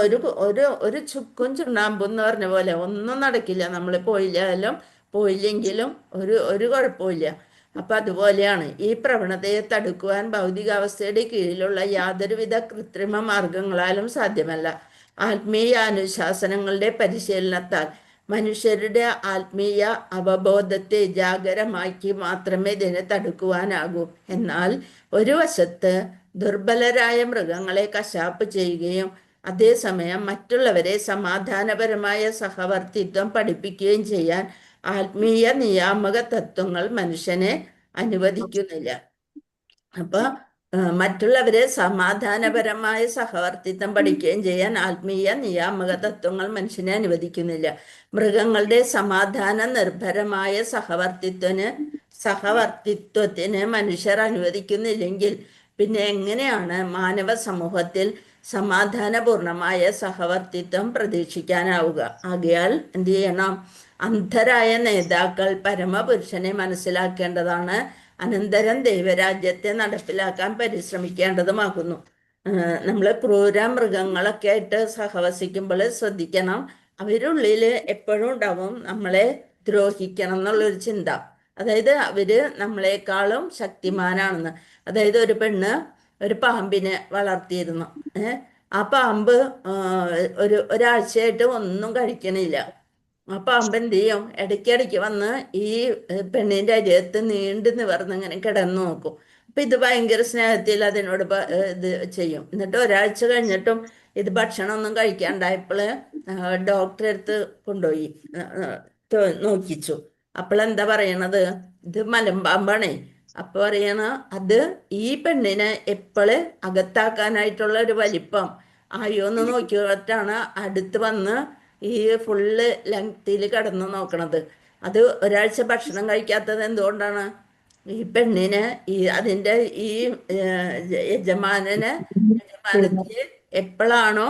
Speaker 2: ഒരു ചുക്കും ചുണ്ണാമ്പും എന്ന് പറഞ്ഞ പോലെ ഒന്നും നടക്കില്ല. നമ്മൾ പോയില്ലെങ്കിലും ഒരു കുഴപ്പമില്ല. അപ്പൊ അതുപോലെയാണ് ഈ പ്രവണതയെ തടുക്കുവാൻ ഭൗതികാവസ്ഥയുടെ കീഴിലുള്ള യാതൊരുവിധ കൃത്രിമ മാർഗങ്ങളാലും സാധ്യമല്ല. ആത്മീയ അനുശാസനങ്ങളുടെ പരിശീലനത്താൽ മനുഷ്യരുടെ ആത്മീയ അവബോധത്തെ ജാഗരമാക്കി മാത്രമേ ഇതിനെ തടുക്കുവാനാകൂ. എന്നാൽ ഒരു വശത്ത് ദുർബലരായ മൃഗങ്ങളെ കശാപ്പ് ചെയ്യുകയും അതേസമയം മറ്റുള്ളവരെ സമാധാനപരമായ സഹവർത്തിത്വം പഠിപ്പിക്കുകയും ചെയ്യാൻ ആത്മീയ നിയാമക തത്വങ്ങൾ മനുഷ്യനെ അനുവദിക്കുന്നില്ല. അപ്പൊ മറ്റുള്ളവരെ സമാധാനപരമായ സഹവർത്തിത്വം പഠിക്കുകയും ചെയ്യാൻ ആത്മീയ നിയാമക തത്വങ്ങൾ മനുഷ്യനെ അനുവദിക്കുന്നില്ല. മൃഗങ്ങളുടെ സമാധാന നിർഭരമായ സഹവർത്തിത്വത്തിന് മനുഷ്യർ അനുവദിക്കുന്നില്ലെങ്കിൽ പിന്നെ എങ്ങനെയാണ് മാനവ സമൂഹത്തിൽ സമാധാനപൂർണമായ സഹവർത്തിത്വം പ്രതീക്ഷിക്കാനാവുക? ആകയാൽ എന്ത് ചെയ്യണം? അന്ധരായ നേതാക്കൾ പരമപുരുഷനെ മനസ്സിലാക്കേണ്ടതാണ്. അനന്തരം ദൈവരാജ്യത്തെ നടപ്പിലാക്കാൻ പരിശ്രമിക്കേണ്ടതുമാകുന്നു. നമ്മൾ ക്രൂര മൃഗങ്ങളൊക്കെ ആയിട്ട് സഹവസിക്കുമ്പോൾ ശ്രദ്ധിക്കണം. അവരുള്ളിൽ എപ്പോഴും ഉണ്ടാവും നമ്മളെ ദ്രോഹിക്കണം എന്നുള്ളൊരു ചിന്ത. അതായത് അവര് നമ്മളെക്കാളും ശക്തിമാനാണെന്ന്. അതായത് ഒരു പെണ്ണ് ഒരു പാമ്പിനെ വളർത്തിയിരുന്നു. ആ പാമ്പ് ഒരാഴ്ചയായിട്ട് ഒന്നും കഴിക്കണില്ല. ആ പാമ്പ് എന്ത് ചെയ്യും? ഇടയ്ക്കിടയ്ക്ക് വന്ന് ഈ പെണ്ണിന്റെ അരിയത്ത് നീണ്ടു നിവർന്ന് ഇങ്ങനെ കിടന്നു നോക്കും. അപ്പൊ ഇത് ഭയങ്കര സ്നേഹത്തിൽ അതിനോട് ഇത് ചെയ്യും. എന്നിട്ട് ഒരാഴ്ച കഴിഞ്ഞിട്ടും ഇത് ഭക്ഷണമൊന്നും കഴിക്കാണ്ടായപ്പോൾ ഡോക്ടറെ അടുത്ത് കൊണ്ടുപോയി നോക്കിച്ചു. അപ്പോഴെന്താ പറയണത്? ഇത് മലമ്പാമ്പാണേ. അപ്പൊ പറയണ അത് ഈ പെണ്ണിനെ എപ്പോഴ് അകത്താക്കാനായിട്ടുള്ള ഒരു വലിപ്പം ആയോ എന്ന് നോക്കിയിട്ടാണ് അടുത്ത് വന്ന് ഈ ഫുള്ള് ലെങ്തിൽ കിടന്നു നോക്കണത്. അത് ഒരാഴ്ച ഭക്ഷണം കഴിക്കാത്തത് എന്തുകൊണ്ടാണ്? ഈ പെണ്ണിന് അതിൻ്റെ യജമാനത്തില് എപ്പോഴാണോ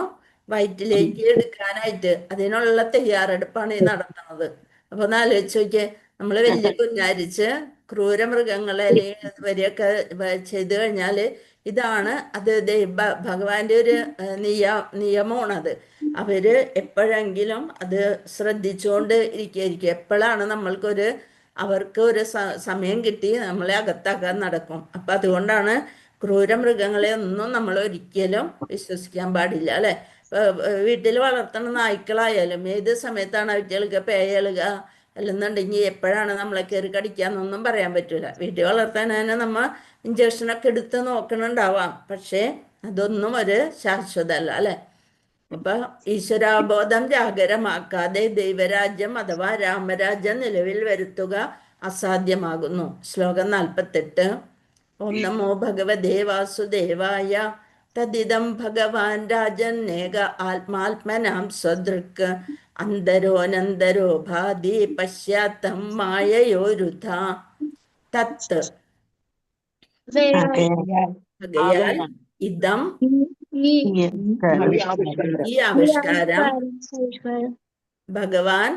Speaker 2: വയറ്റിലേക്ക് എടുക്കാനായിട്ട് അതിനുള്ള തയ്യാറെടുപ്പാണ് ഈ നടത്തുന്നത്. അപ്പൊ ഒന്ന് ആലോചിച്ച് നോക്കിയേ, നമ്മൾ വലിയ കുഞ്ഞാരിച്ച് ക്രൂരമൃഗങ്ങളെ അല്ലെങ്കിൽ വരെയൊക്കെ ചെയ്തു കഴിഞ്ഞാല് ഇതാണ് അത് ഭഗവാന്റെ ഒരു നിയമമാണത്. അവര് എപ്പോഴെങ്കിലും അത് ശ്രദ്ധിച്ചുകൊണ്ട് ഇരിക്കും. എപ്പോഴാണ് അവർക്ക് ഒരു സമയം കിട്ടി നമ്മളെ അകത്താക്കാൻ നടക്കും. അപ്പൊ അതുകൊണ്ടാണ് ക്രൂരമൃഗങ്ങളെ ഒന്നും നമ്മൾ ഒരിക്കലും വിശ്വസിക്കാൻ പാടില്ല അല്ലെ. വീട്ടിൽ വളർത്തുന്ന നായ്ക്കളായാലും ഏത് സമയത്താണ് അവറ്റകൾക്ക് പേയളുക അല്ലെന്നുണ്ടെങ്കിൽ എപ്പോഴാണ് നമ്മളെ കയറി കടിക്കാന്നൊന്നും പറയാൻ പറ്റൂല. വീട്ടിൽ വളർത്താൻ തന്നെ നമ്മ ഇഞ്ചക്ഷനൊക്കെ എടുത്ത് നോക്കണുണ്ടാവാം. പക്ഷേ അതൊന്നും ഒരു ശാശ്വതമല്ല അല്ലെ. അപ്പൊ ഈശ്വരാബോധം ജാഗരമാക്കാതെ ദൈവരാജ്യം അഥവാ രാമരാജ്യം നിലവിൽ വരുത്തുക അസാധ്യമാകുന്നു. ശ്ലോകം 48. ഓം നമോ ഭഗവതേ വാസുദേവായ. തദിദം ഭഗവാൻ രാജന്നേക ആത്മാത്മനാം സ്വദൃക് അന്തരോനന്തരോ ഭാതി പശ്ചാത്തം മായയോരുധ. തത്ത്
Speaker 4: ആകയാൽ
Speaker 2: ആകയാൽ ഇതം ഈ ആവിഷ്കാരം ഭഗവാൻ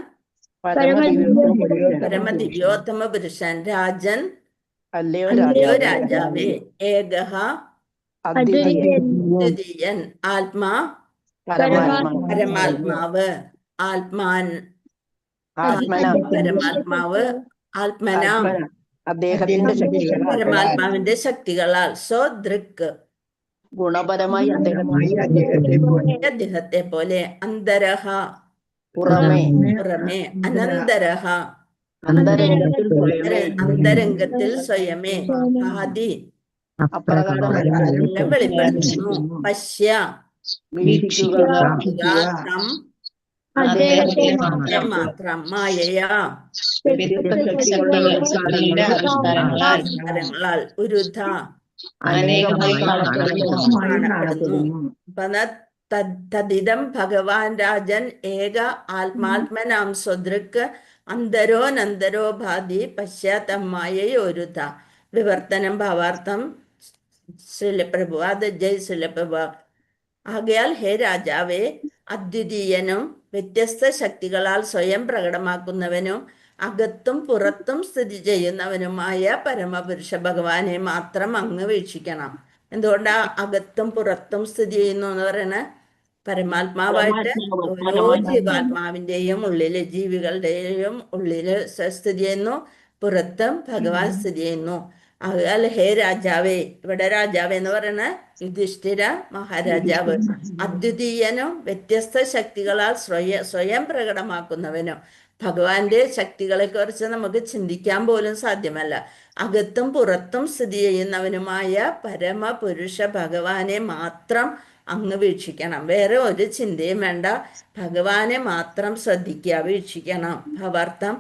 Speaker 2: പരമദിവ്യോത്തമ പുരുഷൻ രാജൻ അല്ലയോ രാജാവേ ഏകഹ ദ്വിതീയൻ ആത്മാ പരമാത്മാവ് ആത്മാൻ പരമാത്മാവ് ആത്മനാം
Speaker 1: അദ്ദേഹത്തിന്റെ ശക്തികളാൽ
Speaker 2: പരമാത്മാവിന്റെ ശക്തികളാൽ സ്വദൃക്
Speaker 1: ഗുണപരമായി
Speaker 2: അദ്ദേഹത്തെ പോലെ അന്തരഹ
Speaker 1: പുറമേ
Speaker 2: പുറമേ അനന്തരഹ
Speaker 1: അന്തരംഗത്തിൽ സ്വയമേ
Speaker 2: അന്തരംഗത്തിൽ സ്വയമേ ആദി
Speaker 1: അപ്രകാരം
Speaker 2: വെളിപ്പെടുത്തുന്നു പശ്യ
Speaker 1: വീക്ഷിക്കുക
Speaker 2: തം
Speaker 3: അദ്ദേഹത്തെ
Speaker 2: മാത്രം മായയാ
Speaker 1: വ്യത്യസ്ത ശക്തികളുടെ
Speaker 2: ആവിഷ്കാരങ്ങളാൽ ഉരുധ
Speaker 1: അനേകമായി
Speaker 2: കാണപ്പെടുന്നു തദിദം ഭഗവാൻ രാജൻ ഏക ആത്മാത്മനാം സ്വദൃക് അന്തരോനന്തരോ ഭാതി പശ്ചാത്തമായോരുത വിവർത്തനം ഭാവാർത്ഥം ശ്രീലപ്രഭു അത് ജയ് ശ്രീലപ്രഭു ആകയാൽ ഹേ രാജാവേ അദ്വിതീയനും വ്യത്യസ്ത ശക്തികളാൽ സ്വയം പ്രകടമാക്കുന്നവനും അകത്തും പുറത്തും സ്ഥിതി ചെയ്യുന്നവനുമായ പരമപുരുഷ ഭഗവാനെ മാത്രം അങ്ങ് വീക്ഷിക്കണം. എന്തുകൊണ്ടാ അകത്തും പുറത്തും സ്ഥിതി ചെയ്യുന്നു എന്ന് പറയുന്നത്? പരമാത്മാവായിട്ട് ഓരോ ജീവാത്മാവിന്റെയും ഉള്ളില് ജീവികളുടെയും ഉള്ളില് സ്ഥിതി ചെയ്യുന്നു, പുറത്തും ഭഗവാൻ സ്ഥിതി ചെയ്യുന്നു. ആകയാൽ ഹേ രാജാവേ, ഇവിടെ രാജാവ് എന്ന് പറയുന്ന യുധിഷ്ഠിര മഹാരാജാവ്, അദ്വിതീയനും വ്യത്യസ്ത ശക്തികളാൽ സ്വയം പ്രകടമാക്കുന്നവനും. ഭഗവാന്റെ ശക്തികളെ കുറിച്ച് നമുക്ക് ചിന്തിക്കാൻ പോലും സാധ്യമല്ല. അകത്തും പുറത്തും സ്ഥിതി ചെയ്യുന്നവനുമായ പരമപുരുഷ ഭഗവാനെ മാത്രം അങ്ങ് വീക്ഷിക്കണം. വേറെ ഒരു ചിന്തയും വേണ്ട, ഭഗവാനെ മാത്രം ശ്രദ്ധിക്കുക, വീക്ഷിക്കണം. ഭാവാർത്ഥം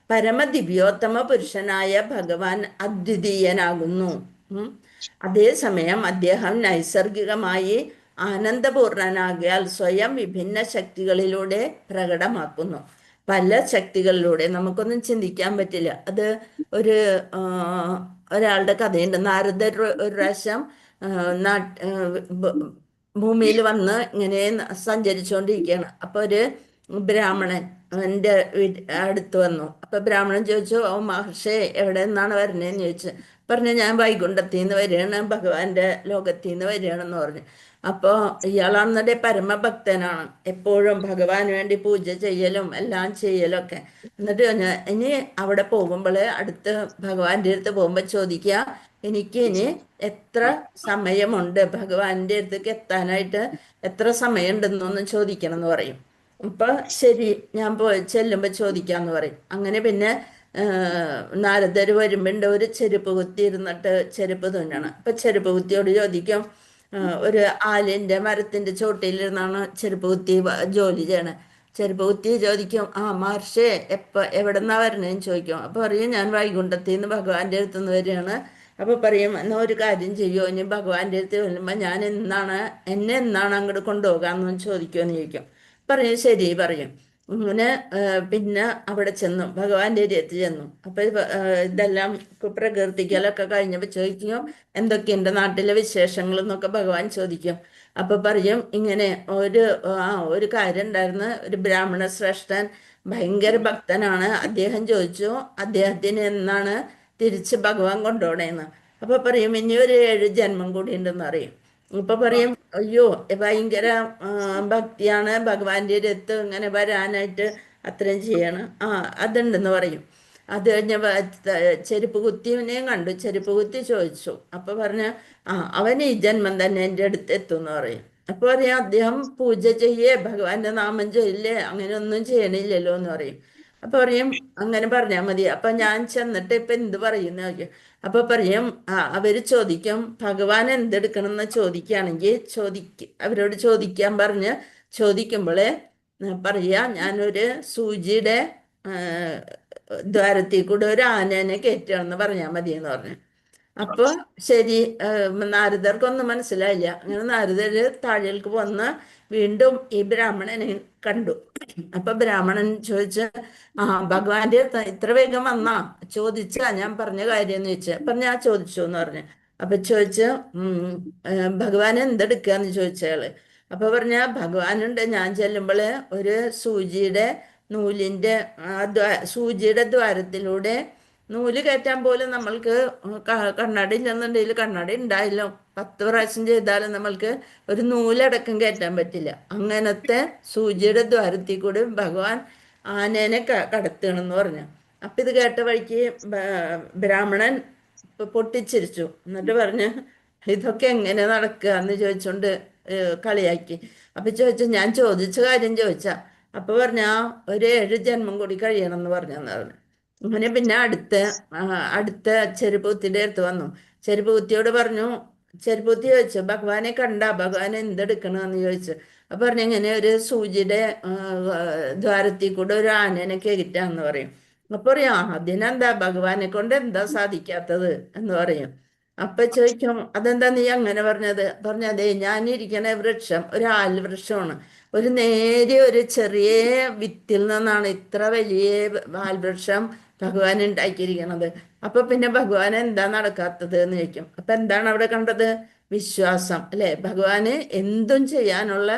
Speaker 2: പരമദിവ്യോത്തമ പുരുഷനായ ഭഗവാൻ അദ്വിതീയനാകുന്നു. അതേസമയം അദ്ദേഹം നൈസർഗികമായി ആനന്ദപൂർണനാകിയാൽ സ്വയം വിഭിന്ന ശക്തികളിലൂടെ പ്രകടമാക്കുന്നു. പല ശക്തികളിലൂടെ നമുക്കൊന്നും ചിന്തിക്കാൻ പറ്റില്ല. അത് ഒരാളുടെ കഥയുണ്ട്. നാരദർ ഒരു പ്രാവശ്യം ഭൂമിയിൽ വന്ന് ഇങ്ങനെ സഞ്ചരിച്ചുകൊണ്ടിരിക്കുകയാണ്. അപ്പൊ ഒരു ബ്രാഹ്മണൻ എൻ്റെ അടുത്ത് വന്നു. അപ്പൊ ബ്രാഹ്മണൻ ചോദിച്ചു, ഓ മഹർഷി എവിടെ നിന്നാണ് വരുന്നതെന്ന് ചോദിച്ചു. പറഞ്ഞു, ഞാൻ വൈകുണ്ഠത്തിൽ നിന്ന് വരികയാണ്, ഭഗവാന്റെ ലോകത്തിൽ നിന്ന് വരികയാണെന്ന് പറഞ്ഞു. അപ്പോൾ ഇയാളന്നടെ പരമഭക്തനാണ്, എപ്പോഴും ഭഗവാന് വേണ്ടി പൂജ ചെയ്യലും എല്ലാം ചെയ്യലൊക്കെ. എന്നിട്ട് ഇനി അവിടെ പോകുമ്പോൾ അടുത്ത് ഭഗവാന്റെ അടുത്ത് പോകുമ്പോൾ ചോദിക്കുക, എനിക്ക് ഇനി എത്ര സമയമുണ്ട്, ഭഗവാന്റെ അടുത്തേക്ക് എത്താനായിട്ട് എത്ര സമയമുണ്ടെന്നൊന്ന് ചോദിക്കണം എന്ന് പറയും. അപ്പൊ ശരി, ഞാൻ ചെല്ലുമ്പോൾ ചോദിക്കാന്ന് പറയും. അങ്ങനെ പിന്നെ നാരദർ വരുമ്പോണ്ട് ഒരു ചെരുപ്പ് കുത്തി ഇരുന്നിട്ട് ചെരുപ്പ് തുന്നണം. അപ്പൊ ചെരുപ്പ് കുത്തിയോട് ചോദിക്കും, ഒരു ആലിന്റെ മരത്തിന്റെ ചോട്ടിലിരുന്നാണ് ചെരുപ്പ് കുത്തി ജോലി ചെയ്യണേ. ചെരുപ്പ് കുത്തി ചോദിക്കും, ആ മഹർഷി എവിടെ നിന്നാ വരണേന്ന് ചോദിക്കും. അപ്പൊ പറയും, ഞാൻ വൈകുണ്ഠത്തിൽ നിന്ന് ഭഗവാന്റെ അടുത്തുനിന്ന് വരികയാണ്. അപ്പൊ പറയും, എന്നാ ഒരു കാര്യം ചെയ്യുമോ, ഇനി ഭഗവാന്റെ അടുത്ത് വരുമ്പോ ഞാൻ എന്നെ എന്നാണ് അങ്ങോട്ട് കൊണ്ടുപോകാന്ന് ചോദിക്കുമെന്ന് ചോദിക്കും. പറയും, ശരി പറയും. അങ്ങനെ പിന്നെ അവിടെ ചെന്നു, ഭഗവാന്റെ അടുത്ത് ചെന്നു. അപ്പൊ ഇതെല്ലാം പ്രകീർത്തിക്കലൊക്കെ കഴിഞ്ഞപ്പോ ചോദിക്കും, എന്തൊക്കെയുണ്ട് നാട്ടിലെ വിശേഷങ്ങൾ എന്നൊക്കെ ഭഗവാൻ ചോദിക്കും. അപ്പൊ പറയും, ഇങ്ങനെ ഒരു കാര്യം ഉണ്ടായിരുന്നു. ഒരു ബ്രാഹ്മണ ശ്രേഷ്ഠൻ ഭയങ്കര ഭക്തനാണ്. അദ്ദേഹം ചോദിച്ചു, അദ്ദേഹത്തിന് എന്നാണ് തിരിച്ച് ഭഗവാൻ കൊണ്ടുപോകണേന്ന്. അപ്പൊ പറയും, ഇനി ഒരു 7 ജന്മം കൂടി ഉണ്ടെന്ന് പറയും. ഇപ്പൊ പറയും, അയ്യോ ഭയങ്കര ഭക്തിയാണ്, ഭഗവാന്റെ അടുത്ത് ഇങ്ങനെ വരാനായിട്ട് അത്രയും ചെയ്യണം. അതുണ്ടെന്ന് പറയും. അത് കഴിഞ്ഞ ചെരുപ്പ് കുത്തിനെയും കണ്ടു. ചെരുപ്പ് കുത്തി ചോദിച്ചു. അപ്പൊ പറഞ്ഞു, അവൻ ഈ ജന്മം തന്നെ എൻ്റെ അടുത്ത് എത്തും എന്ന് പറയും. അപ്പൊ പറയാം, അദ്ദേഹം പൂജ ചെയ്യേ, ഭഗവാന്റെ നാമം ചൊല്ലേ, അങ്ങനെ ഒന്നും ചെയ്യണില്ലല്ലോ എന്ന് പറയും. അപ്പൊ പറയും, അങ്ങനെ പറഞ്ഞാൽ മതി. അപ്പൊ ഞാൻ ചെന്നിട്ട് ഇപ്പൊ എന്ത് പറയുന്ന ചോദിക്കും. അപ്പൊ പറയും, അവര് ചോദിക്കും, ഭഗവാൻ എന്തെടുക്കണം എന്ന് ചോദിക്കുകയാണെങ്കിൽ അവരോട് ചോദിക്കാൻ പറഞ്ഞ് ചോദിക്കുമ്പോളേ പറയാ, ഞാനൊരു സൂചിയുടെ ദ്വാരത്തിൽ കൂടെ ഒരു ആനേനെ കയറ്റുകയാണെന്ന് പറഞ്ഞാൽ മതി എന്ന് പറഞ്ഞു. അപ്പൊ ശരി, നാരദർക്കൊന്നും മനസ്സിലായില്ല. അങ്ങനെ നാരദര് താഴേക്ക് വന്ന് വീണ്ടും ഈ ബ്രാഹ്മണനെ കണ്ടു. അപ്പൊ ബ്രാഹ്മണൻ ചോദിച്ച, ഭഗവാന്റെ ഇത്ര വേഗം വന്നാ ചോദിച്ചാ ഞാൻ പറഞ്ഞ കാര്യം എന്ന് ചോദിച്ചു. അപ്പൊ ഞാൻ ചോദിച്ചു എന്ന് പറഞ്ഞു. അപ്പൊ ചോദിച്ച, ഭഗവാൻ എന്തെടുക്കാന്ന് ചോദിച്ചയാള്. അപ്പൊ പറഞ്ഞ, ഭഗവാനുണ്ട്, ഞാൻ ചെല്ലുമ്പോള് ഒരു സൂചിയുടെ നൂലിന്റെ സൂചിയുടെ ദ്വാരത്തിലൂടെ നൂല് കയറ്റാൻ പോലും നമ്മൾക്ക് കണ്ണാടി ഇല്ലെന്നുണ്ടെങ്കിൽ, കണ്ണാടി ഉണ്ടായല്ലോ 10 പ്രാവശ്യം ചെയ്താലും നമ്മൾക്ക് ഒരു നൂലടക്കം കയറ്റാൻ പറ്റില്ല. അങ്ങനത്തെ സൂചിയുടെ ദ്വാരത്തിൽ കൂടി ഭഗവാൻ ആനേനെ കടത്തണമെന്ന് പറഞ്ഞു. അപ്പൊ ഇത് കേട്ട വഴിക്ക് ബ്രാഹ്മണൻ പൊട്ടിച്ചിരിച്ചു. എന്നിട്ട് പറഞ്ഞു, ഇതൊക്കെ എങ്ങനെ നടക്കുക എന്ന് ചോദിച്ചോണ്ട് കളിയാക്കി. അപ്പൊ ചോദിച്ചു, ഞാൻ ചോദിച്ച കാര്യം ചോദിച്ചാ. അപ്പൊ പറഞ്ഞ, ഒരു 7 ജന്മം കൂടി കഴിയണം എന്ന് പറഞ്ഞെന്ന് പറഞ്ഞു. അങ്ങനെ പിന്നെ അടുത്ത ചെരുപ്പൂത്തിന്റെ അടുത്ത് വന്നു. ചെരുപ്പൂത്തിയോട് പറഞ്ഞു, ചെരുപ്പൂത്തി ചോദിച്ചു, ഭഗവാനെ കണ്ട, ഭഗവാൻ എന്തെടുക്കണമെന്ന് ചോദിച്ചു. അപ്പൊ പറഞ്ഞു, ഇങ്ങനെ ഒരു സൂചിയുടെ ദ്വാരത്തിൽ കൂടെ ഒരു ആനേനെ കയറ്റാന്ന് പറയും. അപ്പൊ പറയാ, അതിനെന്താ, ഭഗവാനെ കൊണ്ട് എന്താ സാധിക്കാത്തത് എന്ന് പറയും. അപ്പൊ ചോദിക്കും, അതെന്താ നീ അങ്ങനെ പറഞ്ഞത്? പറഞ്ഞതേ, ഞാനിരിക്കണ വൃക്ഷം ഒരു ആൽവൃക്ഷമാണ്. ഒരു നേരിയ ഒരു ചെറിയ വിത്തിൽ നിന്നാണ് ഇത്ര വലിയ ആൽവൃക്ഷം ഭഗവാൻ ഉണ്ടാക്കിയിരിക്കണത്. അപ്പൊ പിന്നെ ഭഗവാൻ എന്താ നടക്കാത്തത് എന്ന് ചോദിക്കും. അപ്പൊ എന്താണ് അവിടെ കണ്ടത്? വിശ്വാസം, അല്ലെ? ഭഗവാന് എന്തും ചെയ്യാനുള്ള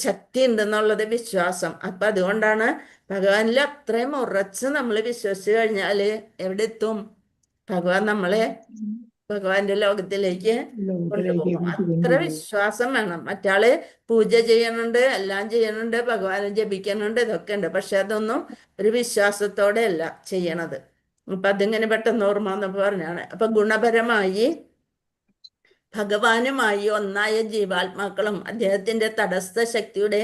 Speaker 2: ശക്തി ഉണ്ടെന്നുള്ളത് വിശ്വാസം. അപ്പൊ അതുകൊണ്ടാണ് ഭഗവാനിൽ അത്രയും ഉറച്ച് നമ്മൾ വിശ്വസിച്ച് കഴിഞ്ഞാല് എവിടെ എത്തും? ഭഗവാൻ നമ്മളെ ഭഗവാന്റെ ലോകത്തിലേക്ക് കൊണ്ടുപോകും. അത്ര വിശ്വാസം വേണം. മറ്റാള് പൂജ ചെയ്യണുണ്ട്, എല്ലാം ചെയ്യണുണ്ട്, ഭഗവാനെ ജപിക്കുന്നുണ്ട്, ഇതൊക്കെ ഉണ്ട്. പക്ഷെ അതൊന്നും ഒരു വിശ്വാസത്തോടെ അല്ല ചെയ്യണത്. അപ്പൊ അതിങ്ങനെ പെട്ടെന്ന് ഓർമ്മ വന്നപ്പോ പറഞ്ഞാണ്. അപ്പൊ ഗുണപരമായി ഭഗവാനുമായി ഒന്നായ ജീവാത്മാക്കളും അദ്ദേഹത്തിന്റെ തടസ്ഥ ശക്തിയുടെ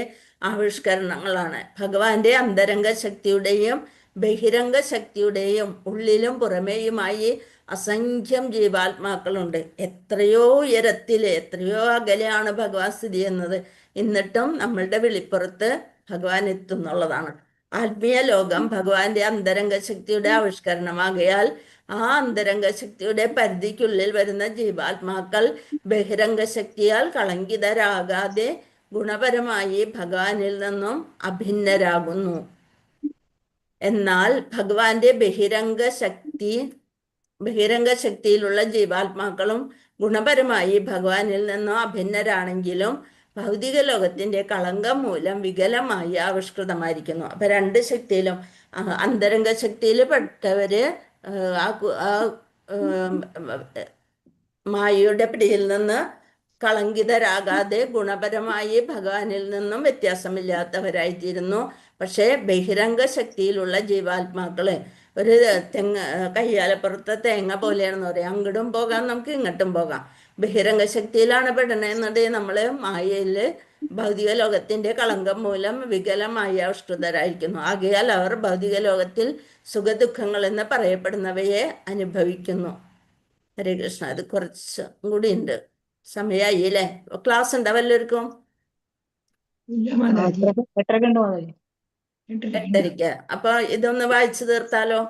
Speaker 2: ആവിഷ്കരണങ്ങളാണ്. ഭഗവാന്റെ അന്തരംഗ ശക്തിയുടെയും ബഹിരംഗ ശക്തിയുടെയും ഉള്ളിലും പുറമേയുമായി അസംഖ്യം ജീവാത്മാക്കളുണ്ട്. എത്രയോ ഉയരത്തില്, എത്രയോ അകലെയാണ് ഭഗവാൻ സ്ഥിതി ചെയ്യുന്നത്. എന്നിട്ടും നമ്മളുടെ വെളിപ്പുറത്ത് ഭഗവാൻ എത്തുന്നുള്ളതാണ്. ആത്മീയ ലോകം ഭഗവാന്റെ അന്തരംഗ ശക്തിയുടെ ആവിഷ്കരണമാകയാൽ ആ അന്തരംഗ ശക്തിയുടെ പരിധിക്കുള്ളിൽ വരുന്ന ജീവാത്മാക്കൾ ബഹിരംഗ ശക്തിയാൽ കളങ്കിതരാകാതെ ഗുണപരമായി ഭഗവാനിൽ നിന്നും അഭിന്നരാകുന്നു. എന്നാൽ ഭഗവാന്റെ ബഹിരംഗ ശക്തിയിലുള്ള ജീവാത്മാക്കളും ഗുണപരമായി ഭഗവാനിൽ നിന്നും അഭിന്നരാണെങ്കിലും ഭൗതിക ലോകത്തിന്റെ കളങ്കം മൂലം വികലമായി ആവിഷ്കൃതമായിരിക്കുന്നു. അപ്പൊ 2 ശക്തിയിലും അന്തരംഗ ശക്തിയിൽ പെട്ടവര് മായയുടെ പിടിയിൽ നിന്ന് കളങ്കിതരാകാതെ ഗുണപരമായി ഭഗവാനിൽ നിന്നും വ്യത്യാസമില്ലാത്തവരായിത്തീരുന്നു. പക്ഷേ ബഹിരംഗ ശക്തിയിലുള്ള ജീവാത്മാക്കള് ഒരു കയ്യാലപ്പുറത്തെ തേങ്ങ പോലെയാണെന്ന് പറയാം. അങ്ങോട്ടും പോകാം, നമുക്ക് ഇങ്ങോട്ടും പോകാം. ബഹിരംഗ ശക്തിയിലാണ് പെടണമെന്നുണ്ടെങ്കിൽ നമ്മള് മായയില് ഭൗതിക ലോകത്തിന്റെ കളങ്കം മൂലം വികലമായി ആവിഷ്കൃതരായിരിക്കുന്നു. ആകയാൽ അവർ ഭൗതിക ലോകത്തിൽ സുഖദുഃഖങ്ങൾ എന്ന് പറയപ്പെടുന്നവയെ അനുഭവിക്കുന്നു. ഹരേ കൃഷ്ണ. ഇത് കുറച്ചും കൂടി ഉണ്ട്, സമയായില്ലേ? ക്ലാസ് ഉണ്ടോ വല്ലവർക്കും? 8:30. അപ്പൊ ഇതൊന്ന് വായിച്ചു തീർത്താലോ?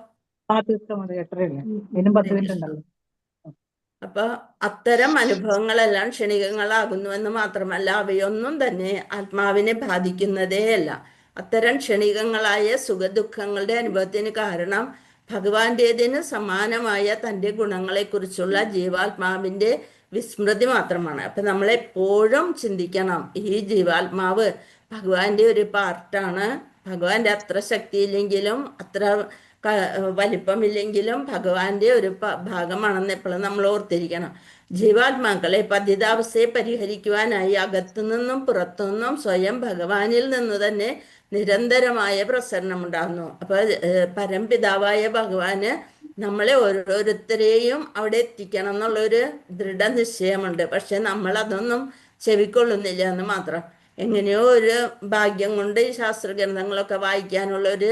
Speaker 2: അപ്പൊ അത്തരം അനുഭവങ്ങളെല്ലാം ക്ഷണികങ്ങളാകുന്നുവെന്ന് മാത്രമല്ല, അവയൊന്നും തന്നെ ആത്മാവിനെ ബാധിക്കുന്നതേയല്ല. അത്തരം ക്ഷണികങ്ങളായ സുഖദുഃഖങ്ങളുടെ അനുഭവത്തിന് കാരണം ഭഗവാന്റേതിന് സമാനമായ തൻ്റെ ഗുണങ്ങളെക്കുറിച്ചുള്ള ജീവാത്മാവിന്റെ വിസ്മൃതി മാത്രമാണ്. അപ്പൊ നമ്മളെപ്പോഴും ചിന്തിക്കണം, ഈ ജീവാത്മാവ് ഭഗവാന്റെ ഒരു പാർട്ടാണ്. ഭഗവാന്റെ അത്ര ശക്തിയില്ലെങ്കിലും അത്ര വലിപ്പമില്ലെങ്കിലും ഭഗവാന്റെ ഒരു ഭാഗമാണെന്ന് എപ്പോഴും നമ്മൾ ഓർത്തിരിക്കണം. ജീവാത്മാക്കളെ പതിതാവസ്ഥയെ പരിഹരിക്കുവാനായി അകത്തുനിന്നും പുറത്തുനിന്നും സ്വയം ഭഗവാനിൽ നിന്ന് തന്നെ നിരന്തരമായ പ്രസരണം ഉണ്ടാകുന്നു. അപ്പൊ പരംപിതാവായ ഭഗവാന് നമ്മളെ ഓരോരുത്തരെയും അവിടെ എത്തിക്കണം എന്നുള്ളൊരു ദൃഢനിശ്ചയമുണ്ട്. പക്ഷെ നമ്മൾ അതൊന്നും ചെവിക്കൊള്ളുന്നില്ല എന്ന് മാത്രം. എങ്ങനെയോ ഒരു ഭാഗ്യം കൊണ്ട് ഈ ശാസ്ത്രഗ്രന്ഥങ്ങളൊക്കെ വായിക്കാനുള്ള ഒരു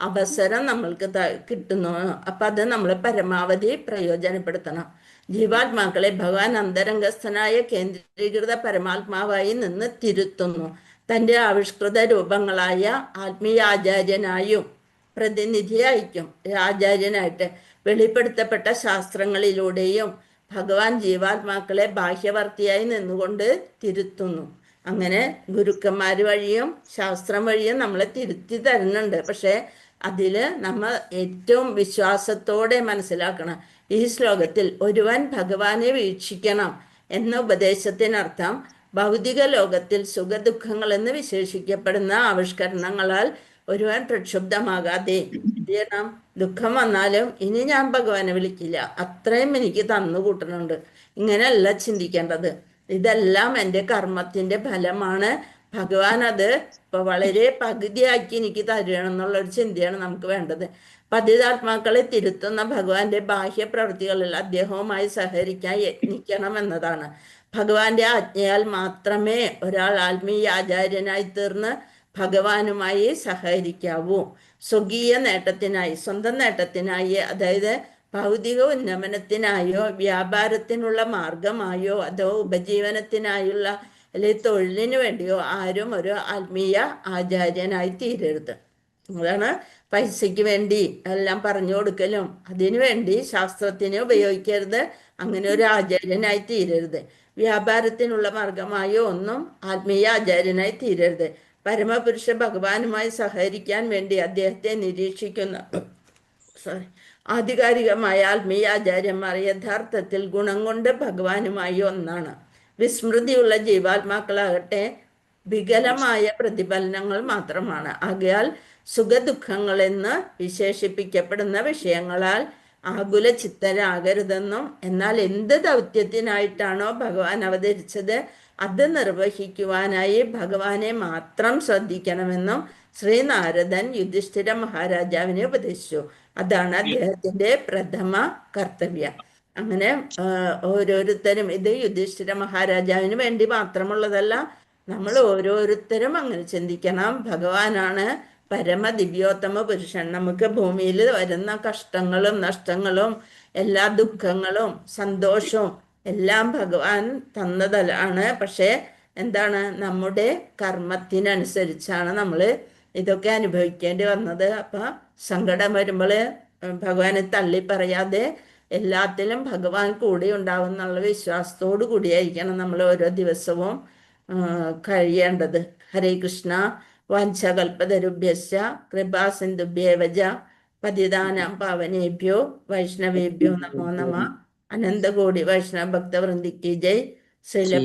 Speaker 2: അവസരം നമ്മൾക്ക് കിട്ടുന്നു. അപ്പൊ അത് നമ്മൾ പരമാവധി പ്രയോജനപ്പെടുത്തണം. ജീവാത്മാക്കളെ ഭഗവാൻ അന്തരംഗസ്ഥനായ കേന്ദ്രീകൃത പരമാത്മാവായി നിന്ന് തിരുത്തുന്നു. തൻ്റെ ആവിഷ്കൃത രൂപങ്ങളായ ആത്മീയ ആചാര്യനായും പ്രതിനിധിയായിരിക്കും ആചാര്യനായിട്ട് വെളിപ്പെടുത്തപ്പെട്ട ശാസ്ത്രങ്ങളിലൂടെയും ഭഗവാൻ ജീവാത്മാക്കളെ ബാഹ്യവർത്തിയായി നിന്നുകൊണ്ട് തിരുത്തുന്നു. അങ്ങനെ ഗുരുക്കന്മാർ വഴിയും ശാസ്ത്രം വഴിയും നമ്മളെ തിരുത്തി തരുന്നുണ്ട്. പക്ഷെ അതില് നമ്മൾ ഏറ്റവും വിശ്വാസത്തോടെ മനസ്സിലാക്കണം, ഈ ശ്ലോകത്തിൽ ഒരുവൻ ഭഗവാനെ വീക്ഷിക്കണം എന്ന ഉപദേശത്തിനർത്ഥം ഭൗതിക ലോകത്തിൽ സുഖദുഃഖങ്ങൾ എന്ന് വിശേഷിക്കപ്പെടുന്ന ആവിഷ്കരണങ്ങളാൽ ഒരുവൻ പ്രക്ഷുബ്ധമാകാതെ എന്ത് ചെയ്യണം? ദുഃഖം വന്നാലും ഇനി ഞാൻ ഭഗവാനെ വിളിക്കില്ല, അത്രയും എനിക്ക് തന്നു കൂട്ടുന്നുണ്ട്, ഇങ്ങനെയല്ല ചിന്തിക്കേണ്ടത്. ഇതെല്ലാം എൻ്റെ കർമ്മത്തിന്റെ ഫലമാണ്, ഭഗവാൻ അത് ഇപ്പൊ വളരെ പകുതിയാക്കി എനിക്ക് തരണം എന്നുള്ളൊരു ചിന്തയാണ് നമുക്ക് വേണ്ടത്. പതിതാത്മാക്കളെ തിരുത്തുന്ന ഭഗവാന്റെ ബാഹ്യ പ്രവൃത്തികളിൽ അദ്ദേഹവുമായി സഹകരിക്കാൻ യത്നിക്കണം എന്നതാണ്. ഭഗവാന്റെ ആജ്ഞയാൽ മാത്രമേ ഒരാൾ ആത്മീയ ആചാര്യനായി തീർന്ന് ഭഗവാനുമായി സഹകരിക്കാവൂ. സ്വകീയ നേട്ടത്തിനായി, സ്വന്തം നേട്ടത്തിനായി, അതായത് ഭൗതിക ഉന്നമനത്തിനായോ വ്യാപാരത്തിനുള്ള മാർഗമായോ അതോ ഉപജീവനത്തിനായുള്ള അല്ലെങ്കിൽ തൊഴിലിന് വേണ്ടിയോ ആരും ഒരു ആത്മീയ ആചാര്യനായി തീരരുത്. അതാണ് പൈസയ്ക്ക് വേണ്ടി എല്ലാം പറഞ്ഞു കൊടുക്കലും അതിനു വേണ്ടി ശാസ്ത്രത്തിനെ ഉപയോഗിക്കരുത്, അങ്ങനെ ഒരു ആചാര്യനായി തീരരുത്. വ്യാപാരത്തിനുള്ള മാർഗമായോ ഒന്നും ആത്മീയ ആചാര്യനായി തീരരുത്. പരമപുരുഷ ഭഗവാനുമായി സഹകരിക്കാൻ വേണ്ടി അദ്ദേഹത്തെ നിരീക്ഷിക്കുന്ന ആധികാരികമായ ആത്മീയ ആചാര്യന്മാർ യഥാർത്ഥത്തിൽ ഗുണം കൊണ്ട് ഭഗവാനുമായി ഒന്നാണ്. വിസ്മൃതിയുള്ള ജീവാത്മാക്കളാകട്ടെ വികലമായ പ്രതിഫലനങ്ങൾ മാത്രമാണ്. ആകയാൽ സുഖദുഃഖങ്ങളെന്ന് വിശേഷിപ്പിക്കപ്പെടുന്ന വിഷയങ്ങളാൽ ആകുല ചിത്തരാകരുതെന്നും എന്നാൽ എന്ത് ദൗത്യത്തിനായിട്ടാണോ ഭഗവാൻ അവതരിച്ചത് അത് നിർവഹിക്കുവാനായി ഭഗവാനെ മാത്രം ശ്രദ്ധിക്കണമെന്നും ശ്രീനാരദൻ യുധിഷ്ഠിര മഹാരാജാവിനെ ഉപദേശിച്ചു. അതാണ് അദ്ദേഹത്തിന്റെ പ്രഥമ കർത്തവ്യം. അങ്ങനെ ഓരോരുത്തരും, ഇത് യുധിഷ്ഠിര മഹാരാജാവിന് വേണ്ടി മാത്രമുള്ളതല്ല, നമ്മൾ ഓരോരുത്തരും അങ്ങനെ ചിന്തിക്കണം. ഭഗവാനാണ് പരമ ദിവ്യോത്തമ പുരുഷൻ. നമുക്ക് ഭൂമിയിൽ വരുന്ന കഷ്ടങ്ങളും നഷ്ടങ്ങളും എല്ലാ ദുഃഖങ്ങളും സന്തോഷവും എല്ലാം ഭഗവാൻ തന്നതാണ്. പക്ഷേ എന്താണ്, നമ്മുടെ കർമ്മത്തിനനുസരിച്ചാണ് നമ്മൾ ഇതൊക്കെ അനുഭവിക്കേണ്ടി വന്നത്. അപ്പൊ സങ്കടം വരുമ്പോൾ ഭഗവാനെ തള്ളി പറയാതെ എല്ലാത്തിലും ഭഗവാൻ കൂടെ ഉണ്ടാവും എന്നുള്ള വിശ്വാസത്തോടു കൂടിയായിരിക്കണം നമ്മൾ ഓരോ ദിവസവും കഴിയേണ്ടത്. ഹരേ കൃഷ്ണ. വാഞ്ചകൽപതരുഭ്യശ്ച കൃപാ സിന്ധുഭ്യേവച പതിതാനാം പാവനേഭ്യോ വൈഷ്ണവേഭ്യോ നമോ നമഃ. അനന്തകോടി വൈഷ്ണവ ഭക്തവൃന്ദിക്ക് ജയ്. ശ്രീല